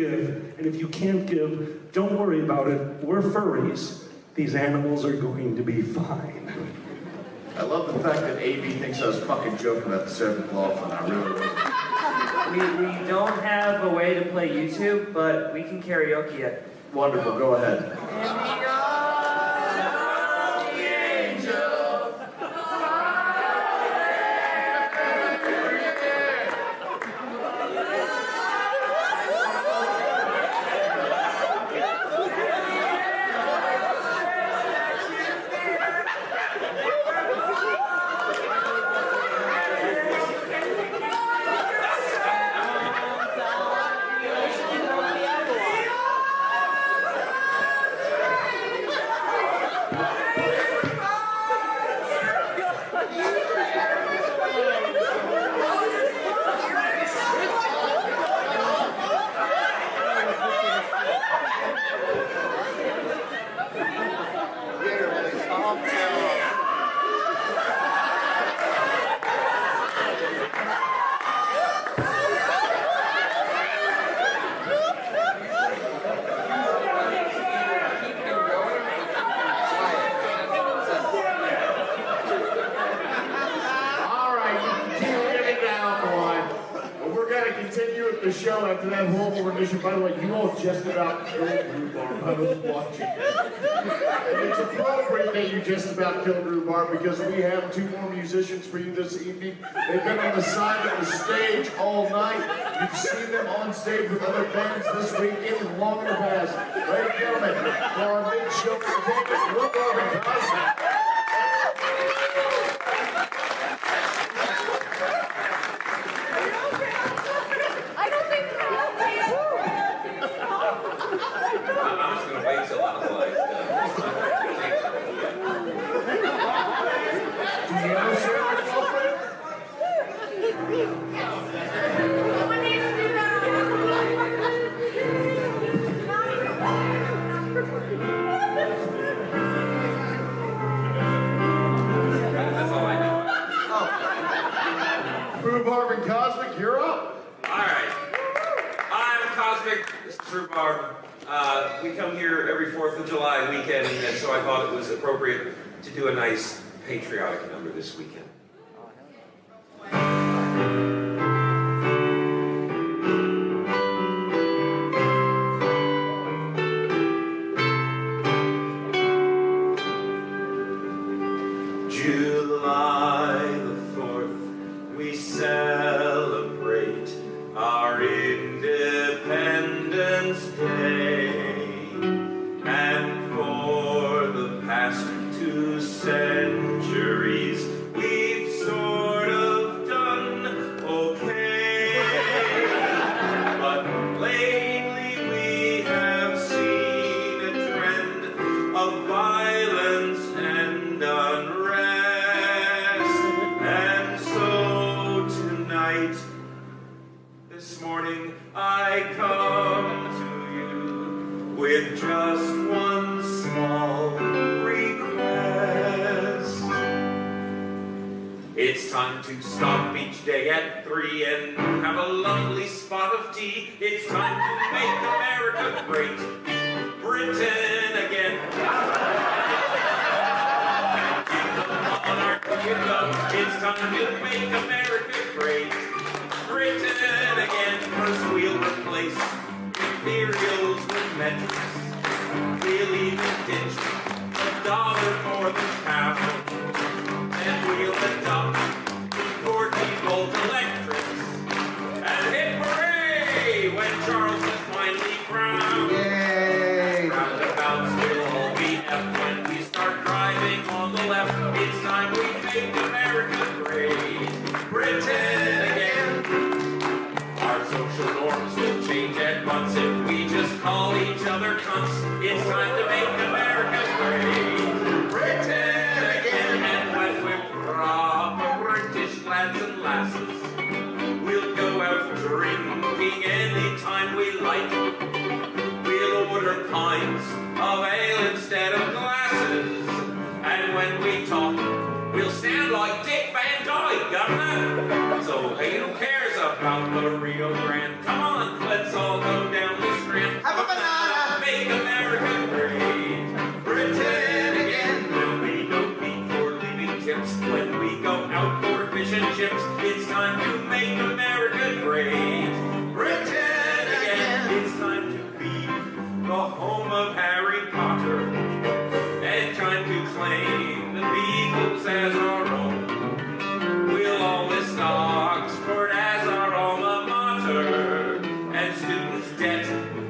Speaker 5: And if you can't give, don't worry about it. We're furries. These animals are going to be fine.
Speaker 1: I love the fact that AB thinks I was fucking joking about the 7th law, and I really wasn't.
Speaker 7: We don't have a way to play YouTube, but we can karaoke it.
Speaker 1: Wonderful, go ahead. The show after that horrible rendition. By the way, you all just about killed Rhubarb. I was watching. And it's appropriate that you just about killed Rhubarb because we have 2 more musicians for you this evening. They've been on the side of the stage all night. You've seen them on stage with other bands this week, even long in the past. Ladies and gentlemen, for our big show, Rhubarb and Cosmic. Rhubarb and Cosmic, you're up.
Speaker 4: All right. I'm Cosmic. This is Rhubarb. We come here every 4th of July weekend, and so I thought it was appropriate to do a nice patriotic number this weekend.
Speaker 3: July the 4th, we celebrate our Independence Day. And for the past 2 centuries, we've sort of done okay. But lately we have seen a trend of violence and unrest. And so tonight, this morning, I come to you with just one small request. It's time to stop each day at 3 and have a lovely spot of tea. It's time to make America great Britain again.
Speaker 4: instead of glasses. And when we talk, we'll sound like Dick Van Dyke, Governor. So who cares about the Rio Grande? Come on, let's all go down the Strand.
Speaker 8: Have a banana.
Speaker 4: Make America great. Britain again. There'll be no need for leaving tips when we go out for fish and chips. It's time to make America great. Britain again. It's time to be the home of Harry Potter. And time to claim the Beatles as our own. We'll all list Oxford as our alma mater. And students' debt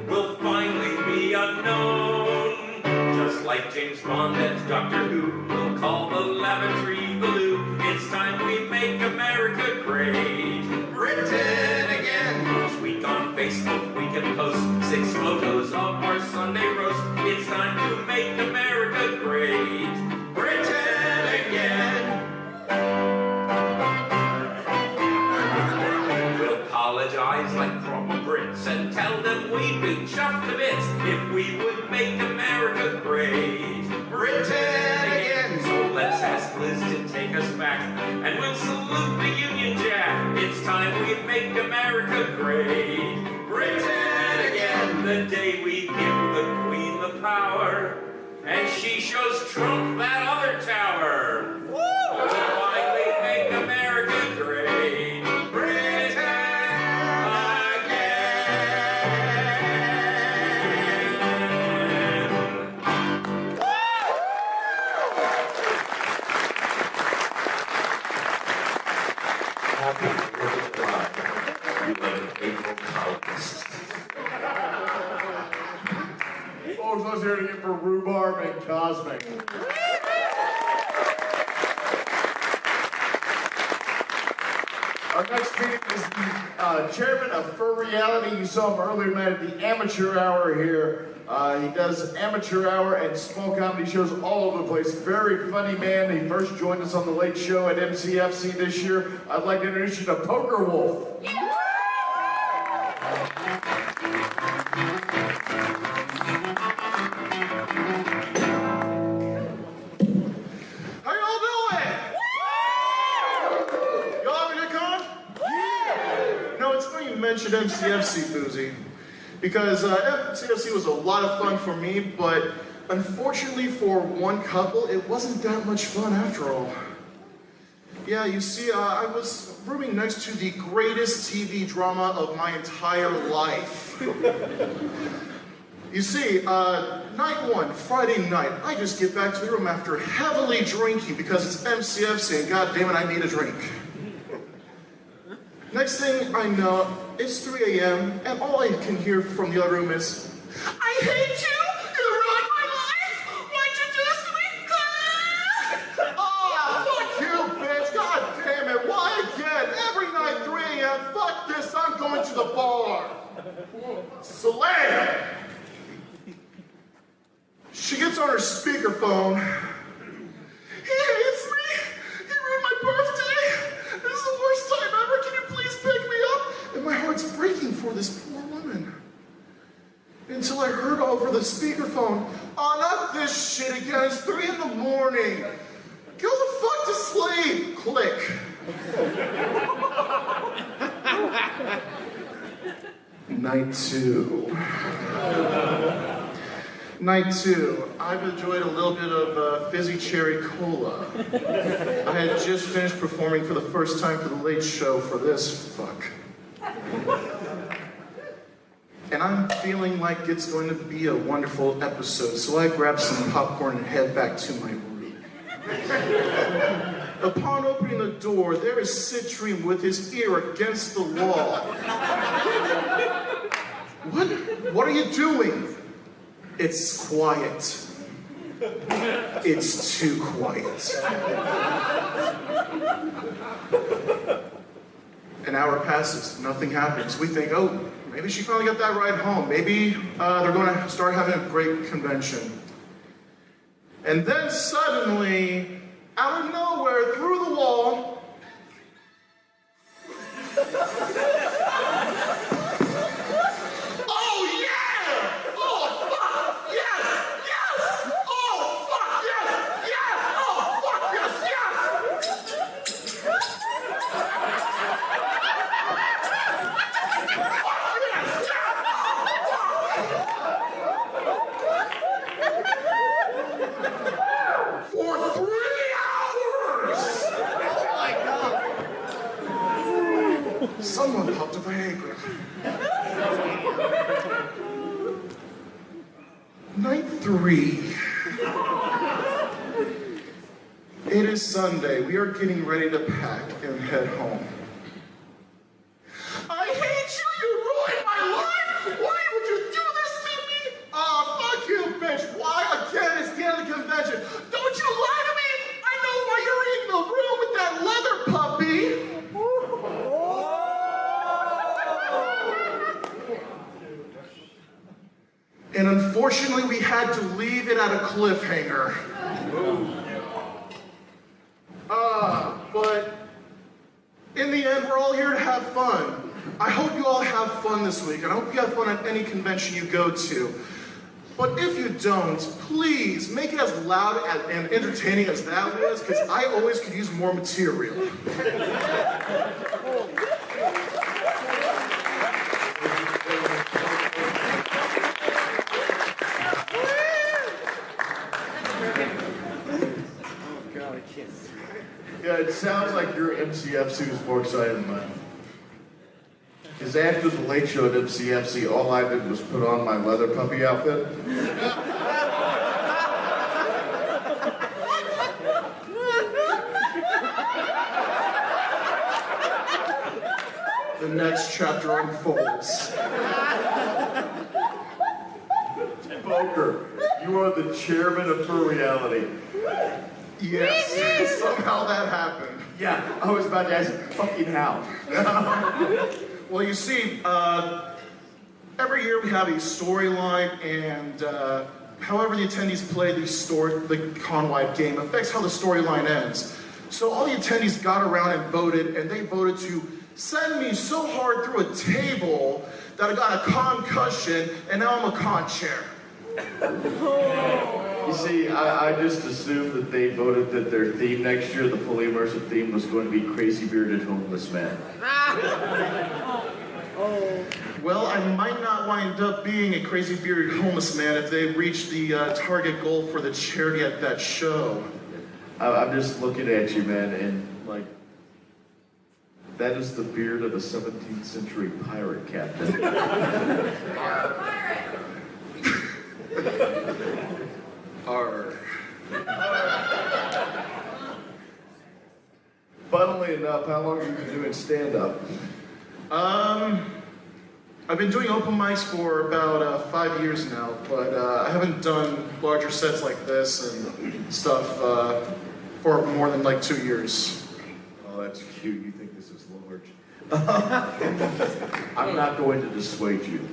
Speaker 4: will finally be unknown. Just like James Bond and Doctor Who will call the lavatory blue. It's time we make America great. Britain again. Each week on Facebook we can post 6 photos of our Sunday roast. It's time to make America great. Britain again. We'll apologize like proper Brits and tell them we'd be chuffed to bits if we would make America great. Britain again. So let's ask Liz to take us back and we'll salute the Union Jack. It's time we make America great. Britain again. The day we give the Queen the power and she shows Trump that other tower. We'll finally make America great. Britain
Speaker 1: Happy 4th of July. You like April colonists.
Speaker 9: Folks, let's hear it again for Rhubarb and Cosmic. Our next speaker is the chairman of Furry. You saw him earlier tonight at the Amateur Hour here. He does Amateur Hour and small comedy shows all over the place. Very funny man. He first joined us on The Late Show at MCFC this year. I'd like to introduce you to Poker Wolf.
Speaker 10: How y'all doing? Y'all having a good con? Yeah! No, it's funny you mentioned MCFC, Boozy, because MCFC was a lot of fun for me, but unfortunately for one couple, it wasn't that much fun after all. Yeah, you see, I was rooming next to the greatest TV drama of my entire life. You see, night one, Friday night, I just get back to the room after heavily drinking because it's MCFC and goddammit, I need a drink. Next thing I know, it's 3 a.m. and all I can hear from the other room is, I hate you! You ruined my life! Why'd you do this to me? Oh, fuck you, bitch! God damn it! Why again? Every night, 3 a.m. Fuck this! I'm going to the bar. Soleil! She gets on her speakerphone. He hates me. He ruined my birthday. This is the worst time ever. Can you please pick me up? And my heart's breaking for this poor woman. Until I heard over the speakerphone, oh, not this shit again. It's 3 in the morning. Go the fuck to sleep. Click. Night 2. Night 2. I've enjoyed a little bit of fizzy cherry cola. I had just finished performing for the first time for the Late Show for this fuck. And I'm feeling like it's going to be a wonderful episode, so I grab some popcorn and head back to my room. Upon opening the door, there is Citrine with his ear against the wall. What are you doing? It's quiet. It's too quiet. An hour passes, nothing happens. We think, oh, maybe she finally got that ride home. Maybe they're going to start having a great convention. And then suddenly, out of nowhere, through the wall, oh yeah! Oh fuck! Yes! Yes! Someone popped a Viagra. Night 3. It is Sunday. We are getting ready to pack and head home. I hate you! You ruined my life! Why would you do this to me? Oh, fuck you, bitch! Why again? It's the end of the convention. Don't you lie to me! I know why you're in the room with that leather puppy! And unfortunately, we had to leave it at a cliffhanger. But in the end, we're all here to have fun. I hope you all have fun this week, and I hope you have fun at any convention you go to. But if you don't, please make it as loud and entertaining as that was, because I always could use more material.
Speaker 9: Yeah, it sounds like your MCFC was more excited than mine. Because after the late show at MCFC, all I did was put on my leather puppy outfit.
Speaker 10: The next chapter unfolds.
Speaker 9: Poker, you are the chairman of Furryality.
Speaker 10: Yes, somehow that happened.
Speaker 9: Yeah, I was about to ask, fucking how?
Speaker 10: Well, you see, every year we have a storyline, and however the attendees play the con-wide game affects how the storyline ends. So all the attendees got around and voted, and they voted to send me so hard through a table that I got a concussion, and now I'm a con chair.
Speaker 9: You see, I just assumed that they voted that their theme next year, the fully immersive theme, was going to be crazy bearded homeless man.
Speaker 10: Well, I might not wind up being a crazy bearded homeless man if they reach the target goal for the charity at that show.
Speaker 9: I'm just looking at you, man, and like, that is the beard of a 17th century pirate captain.
Speaker 10: Arr.
Speaker 9: Funnily enough, how long have you been doing stand-up?
Speaker 10: I've been doing open mics for about 5 years now, but I haven't done larger sets like this and stuff for more than like 2 years.
Speaker 9: Oh, that's cute. You think this is large. I'm not going to dissuade you.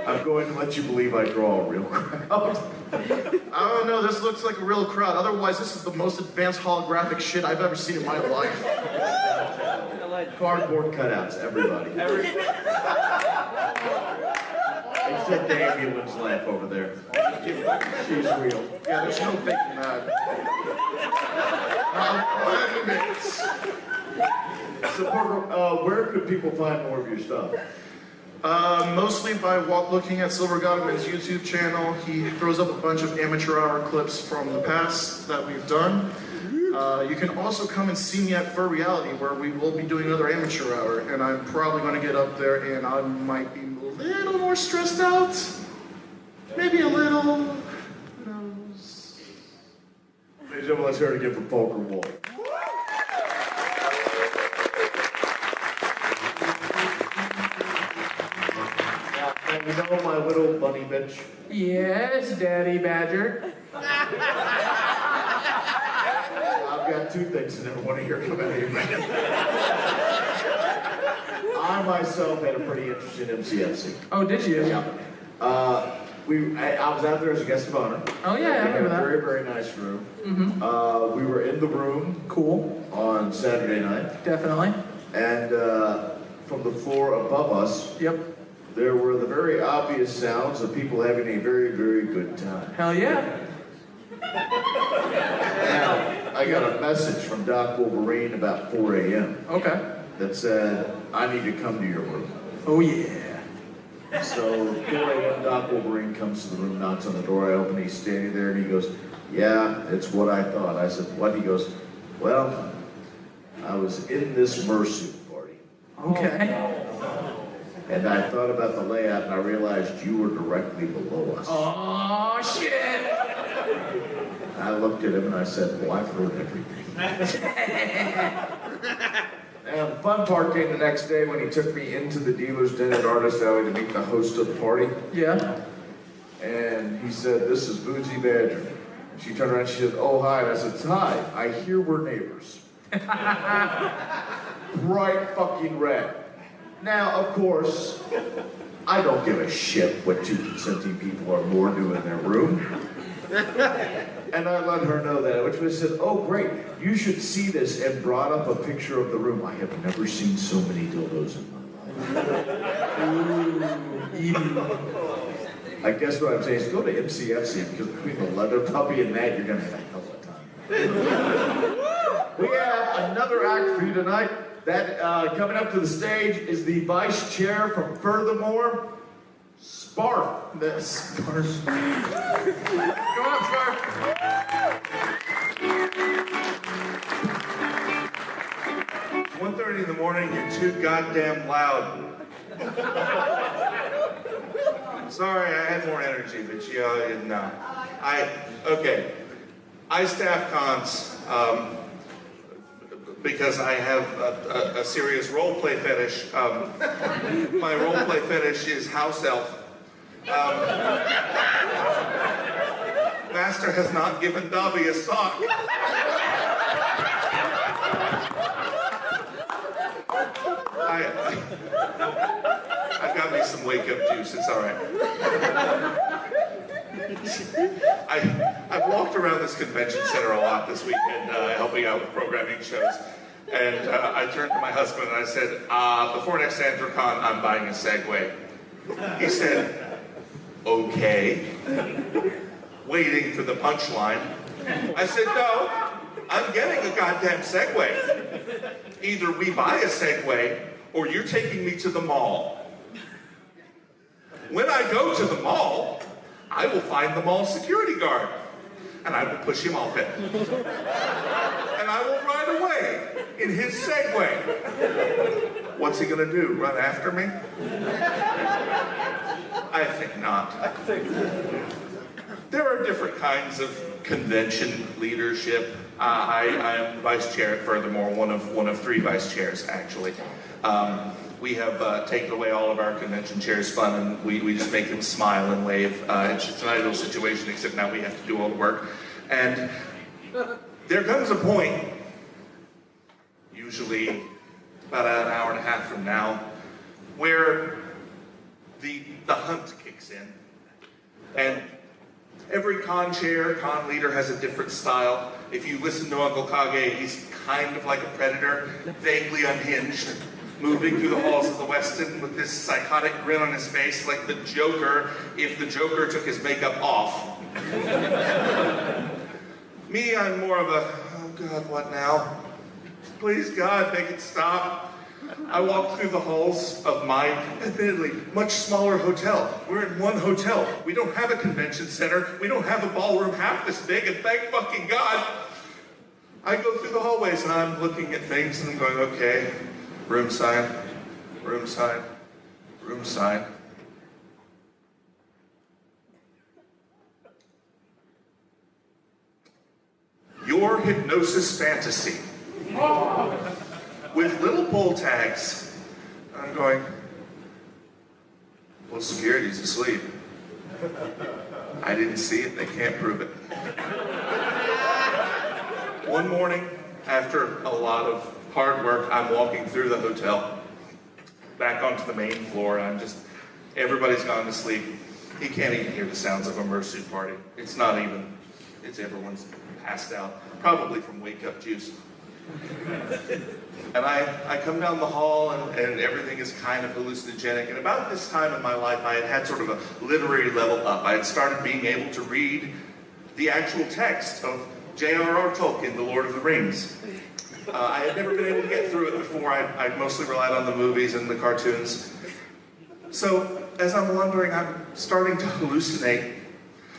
Speaker 9: I'm going to let you believe I draw a real crowd.
Speaker 10: I don't know, this looks like a real crowd. Otherwise, this is the most advanced holographic shit I've ever seen in my life.
Speaker 9: Cardboard cutouts, everybody. Except the ambulance laugh over there. She's real.
Speaker 10: Yeah, there's no faking that.
Speaker 9: So, Parker, where could people find more of your stuff?
Speaker 10: Mostly by looking at Silver Godman's YouTube channel. He throws up a bunch of amateur hour clips from the past that we've done. You can also come and see me at Furryality, where we will be doing another amateur hour, and I'm probably going to get up there and I might be a little more stressed out. Maybe a little. Who knows?
Speaker 9: Ladies and gentlemen, let's hear it again from Poker Wolf. You know my little bunny bitch?
Speaker 2: Yes, Daddy Badger.
Speaker 9: I've got two things I never want to hear come out of your mouth. I myself had a pretty interesting MCFC.
Speaker 2: Oh, did you?
Speaker 9: Yeah. I was out there as a guest of honor.
Speaker 2: Oh, yeah, I
Speaker 9: We had
Speaker 2: remember
Speaker 9: a
Speaker 2: that.
Speaker 9: very, very nice room.
Speaker 2: Mm-hmm.
Speaker 9: We were in the room
Speaker 2: Cool.
Speaker 9: on Saturday night,
Speaker 2: Definitely.
Speaker 9: and from the floor above us,
Speaker 2: Yep.
Speaker 9: there were the very obvious sounds of people having a very, very good time.
Speaker 2: Hell yeah.
Speaker 9: Now, I got a message from Doc Wolverine about 4 a.m.
Speaker 2: Okay.
Speaker 9: that said, I need to come to your room.
Speaker 2: Oh, yeah.
Speaker 9: So 4 a.m. Doc Wolverine comes to the room, knocks on the door, I open, he's standing there, and he goes, yeah, it's what I thought. I said, what? He goes, well, I was in this Mersuit party.
Speaker 2: Okay.
Speaker 1: And I thought about the layout and I realized you were directly below us.
Speaker 2: Oh, shit!
Speaker 1: I looked at him and I said, well, I've heard everything. And the fun part came the next day when he took me into the dealer's den at Artist Alley to meet the host of the party.
Speaker 2: Yeah.
Speaker 1: And he said, this is Boozy Badger. And she turned around and she said, oh, hi. And I said, hi, I hear we're neighbors. Bright fucking red. Now, of course, I don't give a shit what two consenting people or more do in their room. And I let her know that, which was said, oh great, you should see this, and brought up a picture of the room. I have never seen so many dildos in my life. I guess what I'm saying is go to MCFC, because between the leather puppy and that, you're gonna have a hell of a time. We have another act for you tonight. That coming up to the stage is the vice chair from Furthermore, Sparf. Sparf. Go on, Sparf.
Speaker 8: It's 1:30 in the morning, you're too goddamn loud. Sorry, I had more energy, but no. Okay. I staff cons because I have a serious role play fetish. My role play fetish is house elf. Master has not given Dobby a sock. I've got me some wake-up juice, it's all right. I've walked around this convention center a lot this weekend, helping out with programming shows. And I turned to my husband and I said, before next Anthrocon, I'm buying a Segway. He said, okay. Waiting for the punchline. I said, no, I'm getting a goddamn Segway. Either we buy a Segway or you're taking me to the mall. When I go to the mall, I will find the mall security guard and I will push him off it. And I will ride away in his Segway. What's he gonna do, run after me? I think not. There are different kinds of convention leadership. I am vice chair, furthermore, one of three vice chairs, actually. We have taken away all of our convention chairs' fun, and we just make them smile and wave. It's an ideal situation, except now we have to do all the work. And there comes a point, usually about an hour and a half from now, where the hunt kicks in. And every con chair, con leader has a different style. If you listen to Uncle Kage, he's kind of like a predator, vaguely unhinged, moving through the halls of the Westin with this psychotic grin on his face, like the Joker, if the Joker took his makeup off. Me, I'm more of a, oh God, what now? Please God, make it stop. I walk through the halls of my, admittedly, much smaller hotel. We're in one hotel. We don't have a convention center. We don't have a ballroom half this big, and thank fucking God. I go through the hallways and I'm looking at things and I'm going, okay, room sign, room sign, room sign. Your hypnosis fantasy. With little pull tags. I'm going, well, security's asleep. I didn't see it, they can't prove it. One morning, after a lot of hard work, I'm walking through the hotel, back onto the main floor, and everybody's gone to sleep. You can't even hear the sounds of a Mersu party. It's everyone's passed out, probably from wake-up juice. And I come down the hall and everything is kind of hallucinogenic. And about this time in my life, I had sort of a literary level up. I had started being able to read the actual text of J.R.R. Tolkien, The Lord of the Rings. I had never been able to get through it before. I mostly relied on the movies and the cartoons. So as I'm wandering, I'm starting to hallucinate.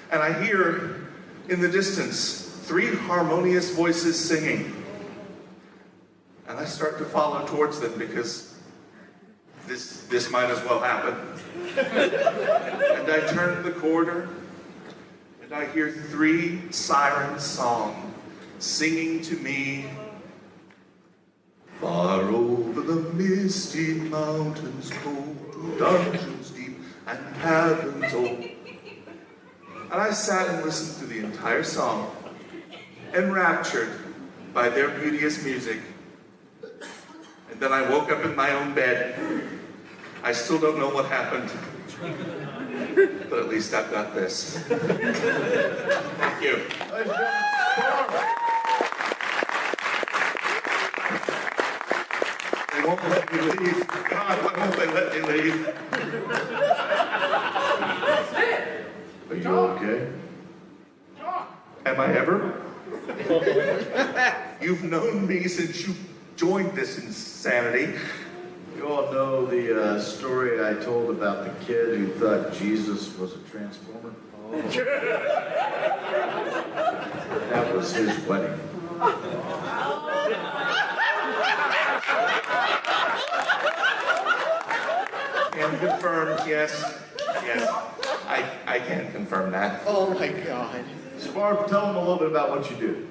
Speaker 8: And I hear in the distance 3 harmonious voices singing. And I start to follow towards them because this might as well happen. And I turn the corner, and I hear 3 siren song singing to me. Far over the misty mountains cold, dungeons deep and caverns old. And I sat and listened to the entire song, enraptured by their beauteous music. And then I woke up in my own bed. I still don't know what happened, but at least I've got this. Thank you. They won't let me leave. God, why won't they let me leave?
Speaker 9: Are you okay?
Speaker 8: Am I ever? You've known me since you joined this insanity.
Speaker 9: You all know the story I told about the kid who thought Jesus was a transformer? That was his wedding.
Speaker 8: Can confirm, yes. Yes, I can confirm that.
Speaker 9: Oh my God. Sparv, tell them a little bit about what you do.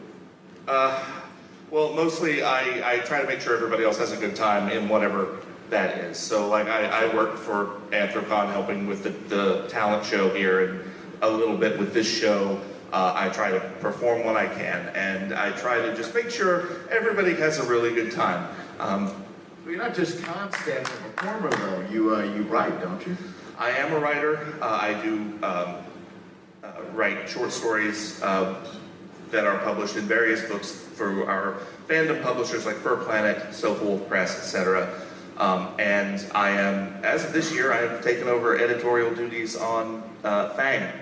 Speaker 8: Well, mostly I try to make sure everybody else has a good time in whatever that is. So, like, I work for Anthrocon, helping with the talent show here, and a little bit with this show. I try to perform when I can, and I try to just make sure everybody has a really good time.
Speaker 9: You're not just constant performer, though. You write, don't you?
Speaker 8: I am a writer. I do write short stories that are published in various books for our fandom publishers like Fur Planet, Soap Wolf Press, etc. And I am, as of this year, I have taken over editorial duties on Fang,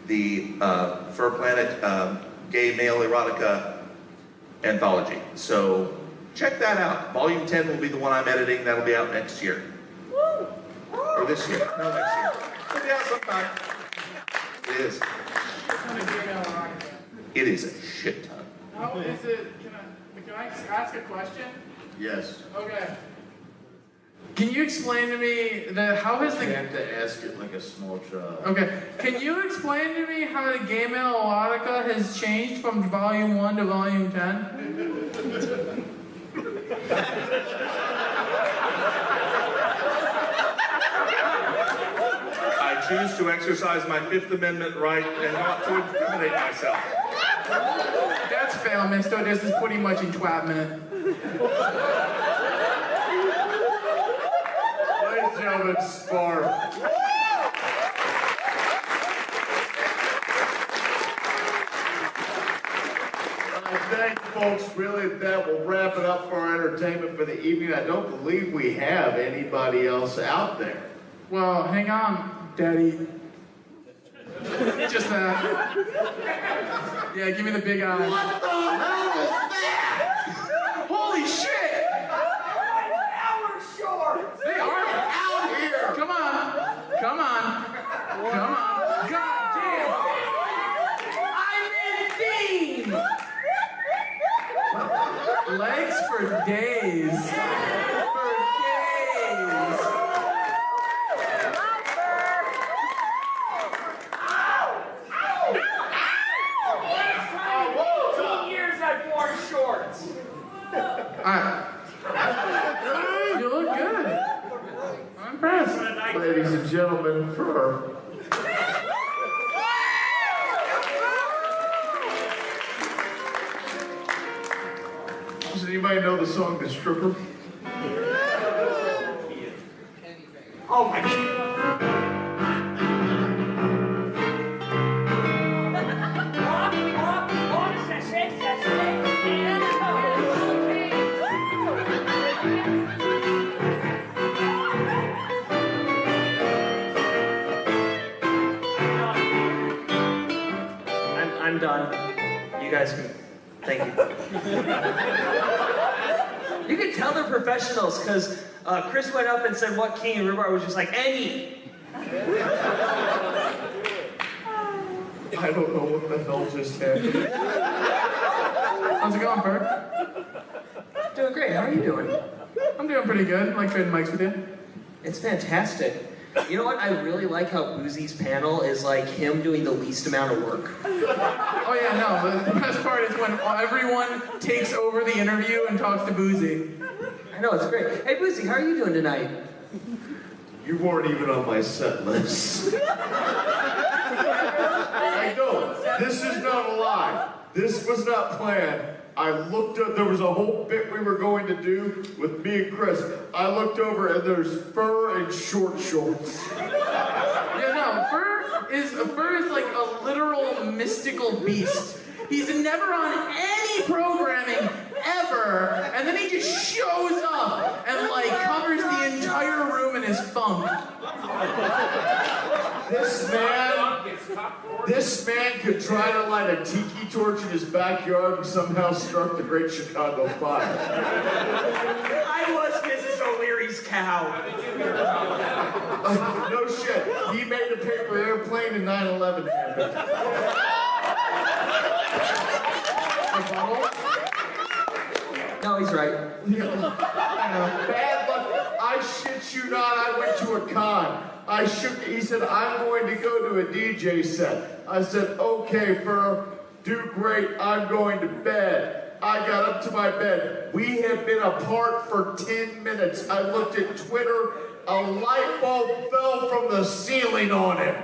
Speaker 8: the Fur Planet gay male erotica anthology. So check that out. Volume 10 will be the one I'm editing. That'll be out next year. Or this year. No, next year. It'll be out sometime. It is. It is a shit ton.
Speaker 2: How is it? Can I ask a question?
Speaker 9: Yes.
Speaker 2: Okay. Can you explain to me how has the...
Speaker 9: You have to ask it like a small child.
Speaker 2: Okay. Can you explain to me how the gay male erotica has changed from volume 1 to volume 10?
Speaker 8: I choose to exercise my Fifth Amendment right and not to incriminate myself.
Speaker 2: That's fail, mister. This is pretty much entrapment.
Speaker 9: Ladies and gentlemen, Sparv. Thank you, folks. Really, that will wrap it up for our entertainment for the evening. I don't believe we have anybody else out there.
Speaker 2: Well, hang on, Daddy. Just that. Yeah, give me the big eye.
Speaker 9: What the hell is that?
Speaker 2: Holy shit!
Speaker 3: Hour short!
Speaker 2: They are
Speaker 9: Out here!
Speaker 2: Come on. Come on. Come on. God damn.
Speaker 3: I'm in theme!
Speaker 2: Legs for days. For days.
Speaker 3: Years I've worn shorts.
Speaker 2: You look good. I'm impressed.
Speaker 9: Ladies and gentlemen, Fur. Does anybody know the song The Stripper?
Speaker 3: Oh my God.
Speaker 7: I'm done. You guys can. Thank you. You can tell they're professionals because Chris went up and said what key, and Rubar was just like, any.
Speaker 9: I don't know what the hell just happened.
Speaker 2: How's it going, Bert?
Speaker 7: Doing great. How are you doing?
Speaker 2: I'm doing pretty good. I like trading mics with you.
Speaker 7: It's fantastic. You know what? I really like how Boozy's panel is like him doing the least amount of work.
Speaker 2: Oh yeah, no, the best part is when everyone takes over the interview and talks to Boozy.
Speaker 7: I know, it's great. Hey Boozy, how are you doing tonight?
Speaker 9: You weren't even on my set list. I know, this is not a lie. This was not planned. I looked up, there was a whole bit we were going to do with me and Chris. I looked over and there's fur and short shorts.
Speaker 2: Yeah, no, Fur is like a literal mystical beast. He's never on any programming ever, and then he just shows up and like covers the entire room in his funk.
Speaker 9: This man could try to light a tiki torch in his backyard and somehow start the Great Chicago Fire.
Speaker 7: I was Mrs. O'Leary's cow.
Speaker 9: No shit. He made a paper airplane and 9/11 happened.
Speaker 7: No, he's right.
Speaker 9: Bad luck. I shit you not. I went to a con. He said, I'm going to go to a DJ set. I said, okay, Fur, do great. I'm going to bed. I got up to my bed. We have been apart for 10 minutes. I looked at Twitter. A light bulb fell from the ceiling on him.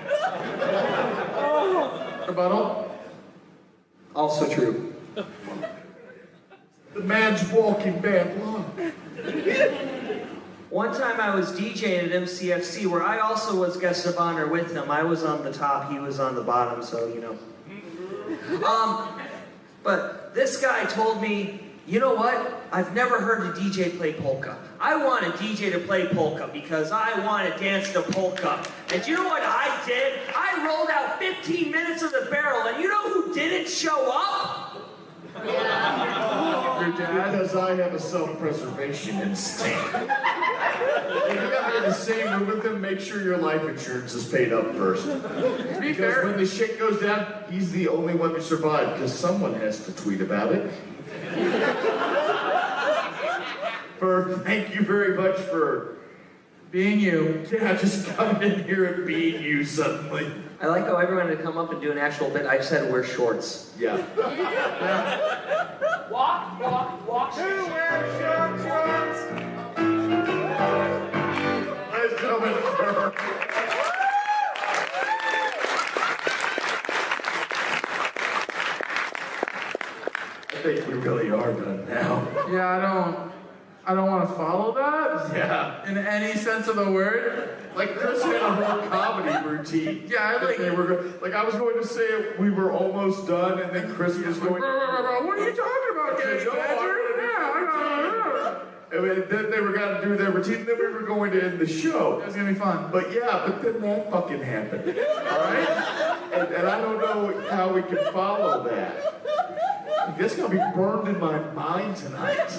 Speaker 2: Rebuttal?
Speaker 7: Also true.
Speaker 9: The man's walking bad luck.
Speaker 7: One time I was DJing at MCFC where I also was guest of honor with him. I was on the top, he was on the bottom, so you know. But this guy told me, you know what? I've never heard a DJ play polka. I want a DJ to play polka because I want to dance to polka. And you know what I did? I rolled out 15 minutes of the barrel, and you know who didn't show up?
Speaker 9: Your dad? Because I have a self-preservation instinct. If you gotta be in the same room with him, make sure your life insurance is paid up first.
Speaker 2: To be
Speaker 9: Because
Speaker 2: fair,
Speaker 9: when the shit goes down, he's the only one to survive, because someone has to tweet about it. Thank you very much for
Speaker 2: being you.
Speaker 9: Yeah, just coming in here and being you suddenly.
Speaker 7: I like how everyone had to come up and do an actual bit. I just had to wear shorts.
Speaker 9: Yeah.
Speaker 3: Walk, wear shorts.
Speaker 9: Ladies and gentlemen, I think we really are done now.
Speaker 2: Yeah, I don't want to follow that.
Speaker 9: Yeah.
Speaker 2: In any sense of the word.
Speaker 9: Like Chris had a whole comedy routine.
Speaker 2: Yeah,
Speaker 9: I was going to say we were almost done, and then Chris was going.
Speaker 2: What are you talking about, Gary Badger?
Speaker 9: And then they were going to do their routine, then we were going to end the show.
Speaker 2: It was gonna be fun.
Speaker 9: But then that fucking happened. Alright? And I don't know how we can follow that. That's gonna be burned in my mind tonight.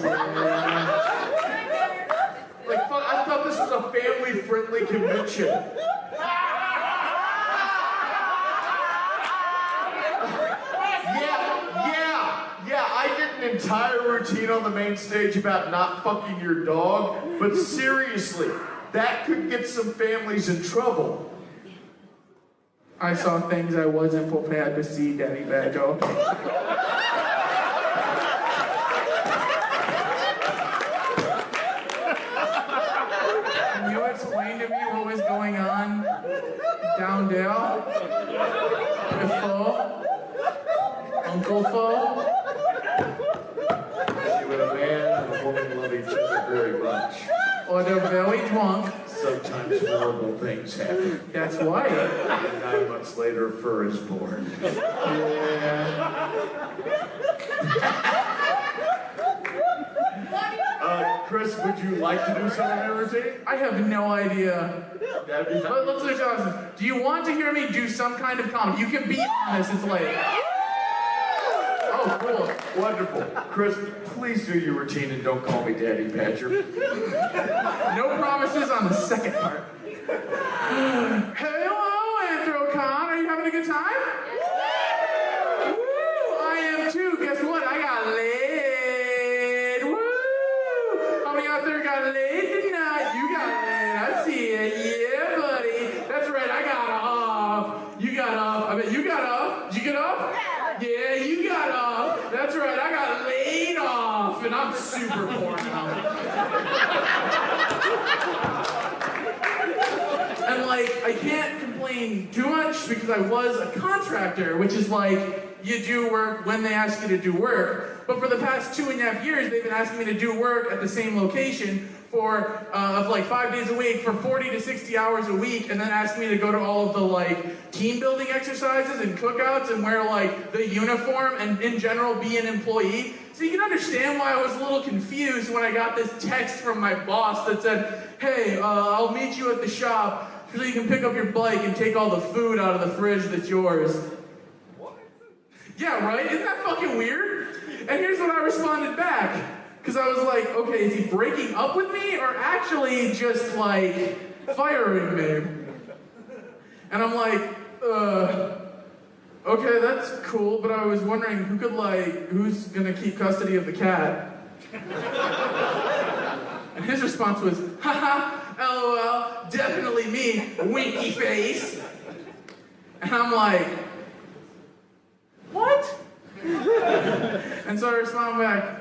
Speaker 9: Like, fuck, I thought this was a family-friendly convention. Yeah, I did an entire routine on the main stage about not fucking your dog, but seriously, that could get some families in trouble.
Speaker 2: I saw things I wasn't prepared to see, Daddy Badger. Can you explain to me what was going on down there? With Fo? Uncle Fo?
Speaker 9: See, when a man and a woman love each other very much,
Speaker 2: Or they're very drunk.
Speaker 9: sometimes horrible things happen.
Speaker 2: That's why.
Speaker 9: And 9 months later, Fur is born. Chris, would you like to do some of your routine?
Speaker 2: I have no idea.
Speaker 9: That'd be fun.
Speaker 2: Let's do this. Do you want to hear me do some kind of comedy? You can be honest, it's late.
Speaker 9: Oh, cool. Wonderful. Chris, please do your routine and don't call me Daddy Badger.
Speaker 2: No promises on the second part. Hello, Anthrocon. Are you having a good time? Woo! I am too. Guess what? I got laid. Woo! How many out there got laid tonight? You got laid. I see That's right, I got laid off, and I'm super poor now. And like, I can't complain too much because I was a contractor, which is like, you do work when they ask you to do work. But for the past 2.5 years, they've been asking me to do work at the same location for like 5 days a week for 40 to 60 hours a week, and then asking me to go to all of the like team building exercises and cookouts and wear like the uniform and in general be an employee. So you can understand why I was a little confused when I got this text from my boss that said, hey, I'll meet you at the shop so you can pick up your bike and take all the food out of the fridge that's yours. What? Yeah, right? Isn't that fucking weird? And here's what I responded back. Because I was like, okay, is he breaking up with me or actually just like firing me? And I'm like, okay, that's cool, but I was wondering who's gonna keep custody of the cat? And his response was, haha, LOL, definitely me, winky face. And I'm like, what? And so I respond back,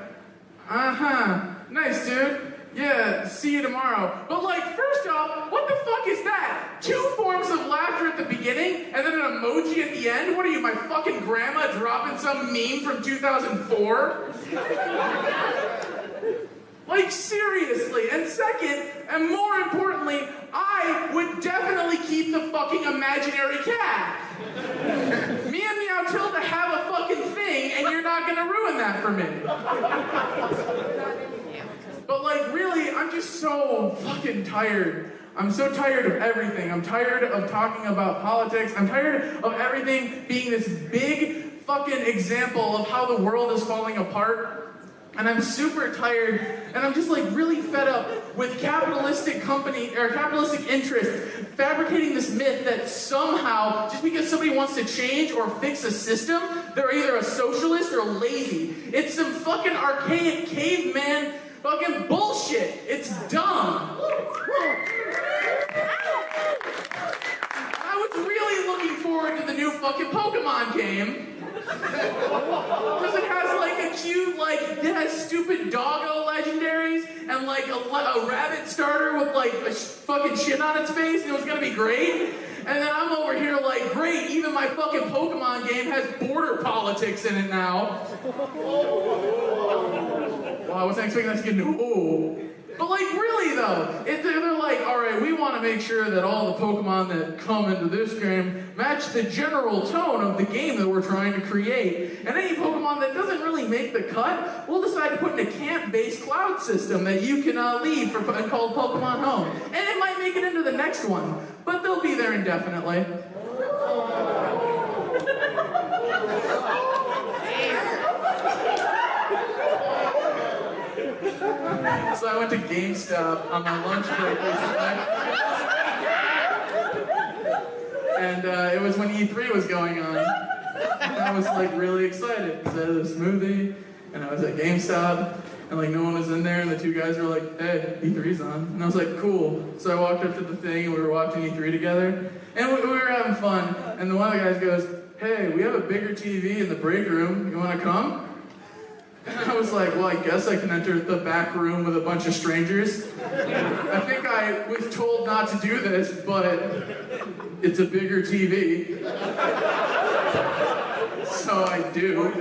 Speaker 2: nice, dude. Yeah, see you tomorrow. But like, first off, what the fuck is that? 2 forms of laughter at the beginning, and then an emoji at the end? What are you, my fucking grandma dropping some meme from 2004? Like, seriously. And second, and more importantly, I would definitely keep the fucking imaginary cat. Me and Meow Tilda have a fucking thing, and you're not gonna ruin that for me. But like, really, I'm just so fucking tired. I'm so tired of everything. I'm tired of talking about politics. I'm tired of everything being this big fucking example of how the world is falling apart. And I'm super tired, and I'm just like really fed up with capitalistic interests fabricating this myth that somehow, just because somebody wants to change or fix a system, they're either a socialist or lazy. It's some fucking archaic caveman fucking bullshit. It's dumb. I was really looking forward to the new fucking Pokemon game. Because it has like a cute, like, it has stupid doggo legendaries and like a rabbit starter with like a fucking shit on its face, and it was gonna be great. And then I'm over here like, great, even my fucking Pokemon game has border politics in it now. Well, I wasn't expecting that to get no. But like, really though, they're like, all right, we want to make sure that all the Pokemon that come into this game match the general tone of the game that we're trying to create. And any Pokemon that doesn't really make the cut, we'll decide to put in a camp-based cloud system that you can leave and called Pokemon Home. And it might make it into the next one, but they'll be there indefinitely. So I went to GameStop on my lunch break recently. And it was when E3 was going on. And I was like really excited because I had a smoothie and I was at GameStop and like no one was in there and the 2 guys were like, hey, E3's on. And I was like, cool. So I walked up to the thing and we were watching E3 together and we were having fun. And then one of the guys goes, hey, we have a bigger TV in the break room. You want to come? And I was like, well, I guess I can enter the back room with a bunch of strangers. I think I was told not to do this, but it's a bigger TV. So I do.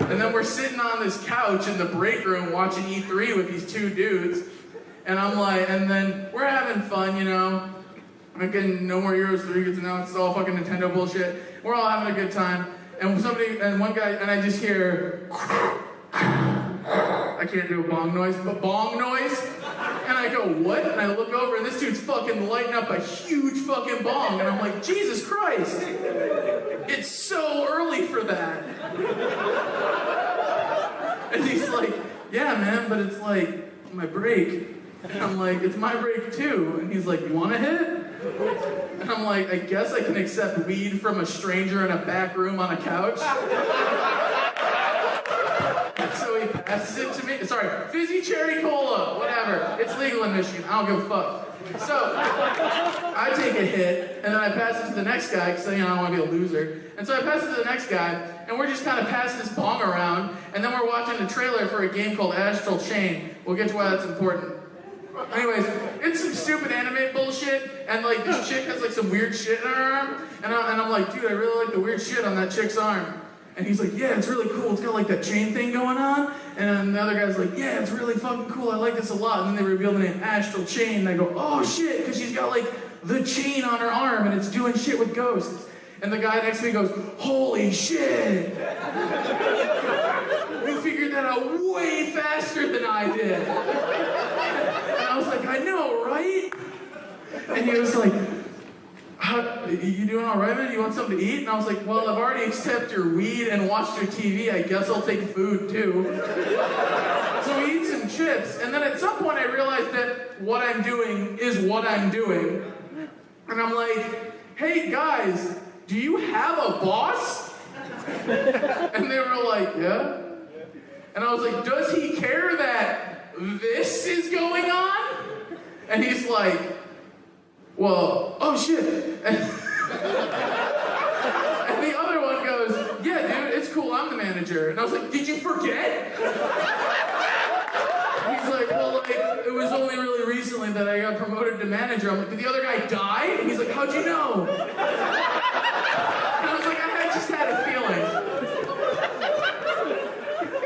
Speaker 2: And then we're sitting on this couch in the break room watching E3 with these 2 dudes. And I'm like, and then we're having fun, you know. I'm getting No More Heroes 3 gets announced, it's all fucking Nintendo bullshit. We're all having a good time. And one guy, and I just hear, I can't do a bong noise, but bong noise? And I go, what? And I look over and this dude's fucking lighting up a huge fucking bong. And I'm like, Jesus Christ. It's so early for that. And he's like, yeah, man, but it's like my break. And I'm like, it's my break too. And he's like, you want a hit? And I'm like, I guess I can accept weed from a stranger in a back room on a couch. And so he passes it to me. Sorry, fizzy cherry cola, whatever. It's legal in Michigan. I don't give a fuck. So I take a hit, and then I pass it to the next guy, because I don't want to be a loser. And so I pass it to the next guy, and we're just kind of passing this bong around, and then we're watching the trailer for a game called Astral Chain. We'll get to why that's important. Anyways, it's some stupid anime bullshit, and like this chick has like some weird shit in her arm, and I'm like, dude, I really like the weird shit on that chick's arm. And he's like, yeah, it's really cool. It's got like that chain thing going on. And then the other guy's like, yeah, it's really fucking cool. I like this a lot. And then they reveal the name Astral Chain. And I go, oh shit, because she's got like the chain on her arm and it's doing shit with ghosts. And the guy next to me goes, holy shit. You figured that out way faster than I did. And I was like, I know, right? And he was like, you doing all right, man? You want something to eat? And I was like, well, I've already accepted your weed and watched your TV. I guess I'll take food, too. So we eat some chips. And then at some point, I realized that what I'm doing is what I'm doing. And I'm like, hey, guys, do you have a boss? And they were like, yeah. And I was like, does he care that this is going on? And he's like, well, oh shit. And the other one goes, yeah, dude, it's cool, I'm the manager. And I was like, did you forget? He's like, well, like, it was only really recently that I got promoted to manager. I'm like, did the other guy die? And he's like, how'd you know? And I was like, I just had a feeling.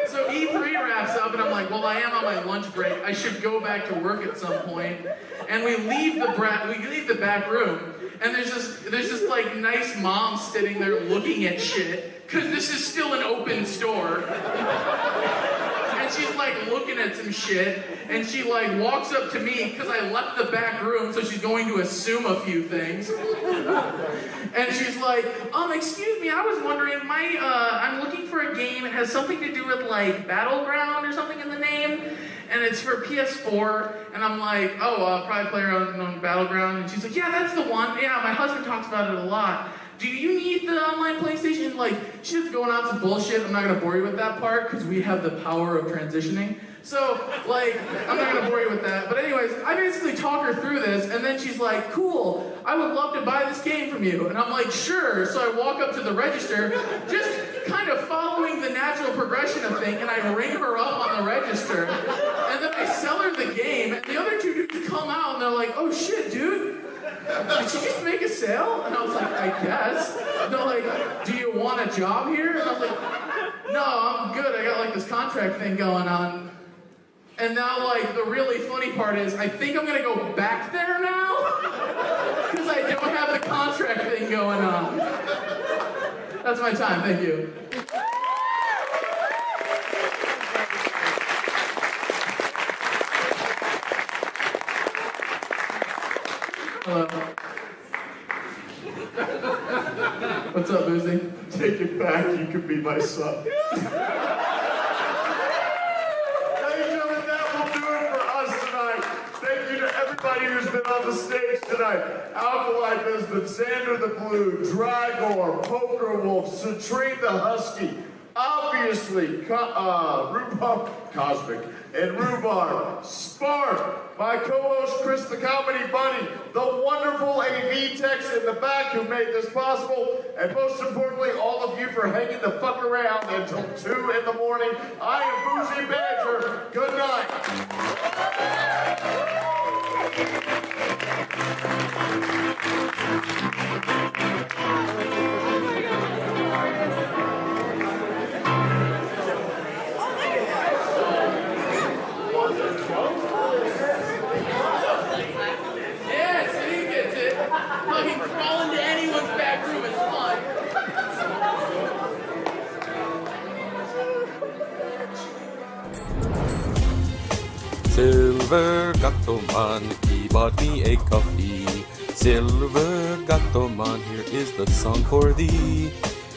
Speaker 2: So E3 wraps up, and I'm like, well, I am on my lunch break. I should go back to work at some point. And we leave the back room, and there's this like nice mom sitting there looking at shit, because this is still an open store. And she's like looking at some shit, and she like walks up to me, because I left the back room, so she's going to assume a few things. And she's like, excuse me, I was wondering, I'm looking for a game. It has something to do with like Battleground or something in the name. And it's for PS4, and I'm like, probably play on Battleground. And she's like, yeah, that's the one. Yeah, my husband talks about it a lot. Do you need the online PlayStation? Like, she's going on some bullshit. I'm not gonna bore you with that part, because we have the power of transitioning. So, like, I'm not gonna bore you with that. But anyways, I basically talk her through this, and then she's like, cool, I would love to buy this game from you. And I'm like, sure. So I walk up to the register, just kind of following the natural progression of things, and I ring her up on the register. And then I sell her the game, and the other two dudes come out, and they're like, oh shit, dude. Did you just make a sale? And I was like, I guess. And they're like, do you want a job here? And I was like, no, I'm good. I got like this contract thing going on. And now, like, the really funny part is, I think I'm gonna go back there now, because I don't have the contract thing going on. That's my time, thank you. Hello. What's up, Boozy?
Speaker 9: Take it back, you can be my son. Everybody who's been on the stage tonight. Alkali Bismuth, Xander the Blue, Dragor, Poker Wolf, Citrine the Husky, obviously, Rhubarb Cosmic, and Rhubarb, Spark, my co-host Chris the Comedy Bunny, the wonderful AV techs in the back who made this possible, and most importantly, all of you for hanging the fuck around until 2 in the morning. I am Boozy Badger. Good night.
Speaker 2: Yes, he gets it. Fucking crawl into anyone's back room is fun.
Speaker 11: Silver Gattoman, he bought me a coffee. Silver Gattoman, here is the song for thee.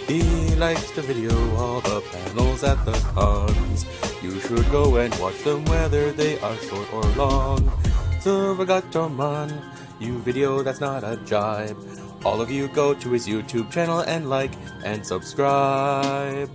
Speaker 11: He likes to video all the panels at the cons. You should go and watch them whether they are short or long. Silver Gattoman, you video that's not a jibe. All of you go to his YouTube channel and like and subscribe.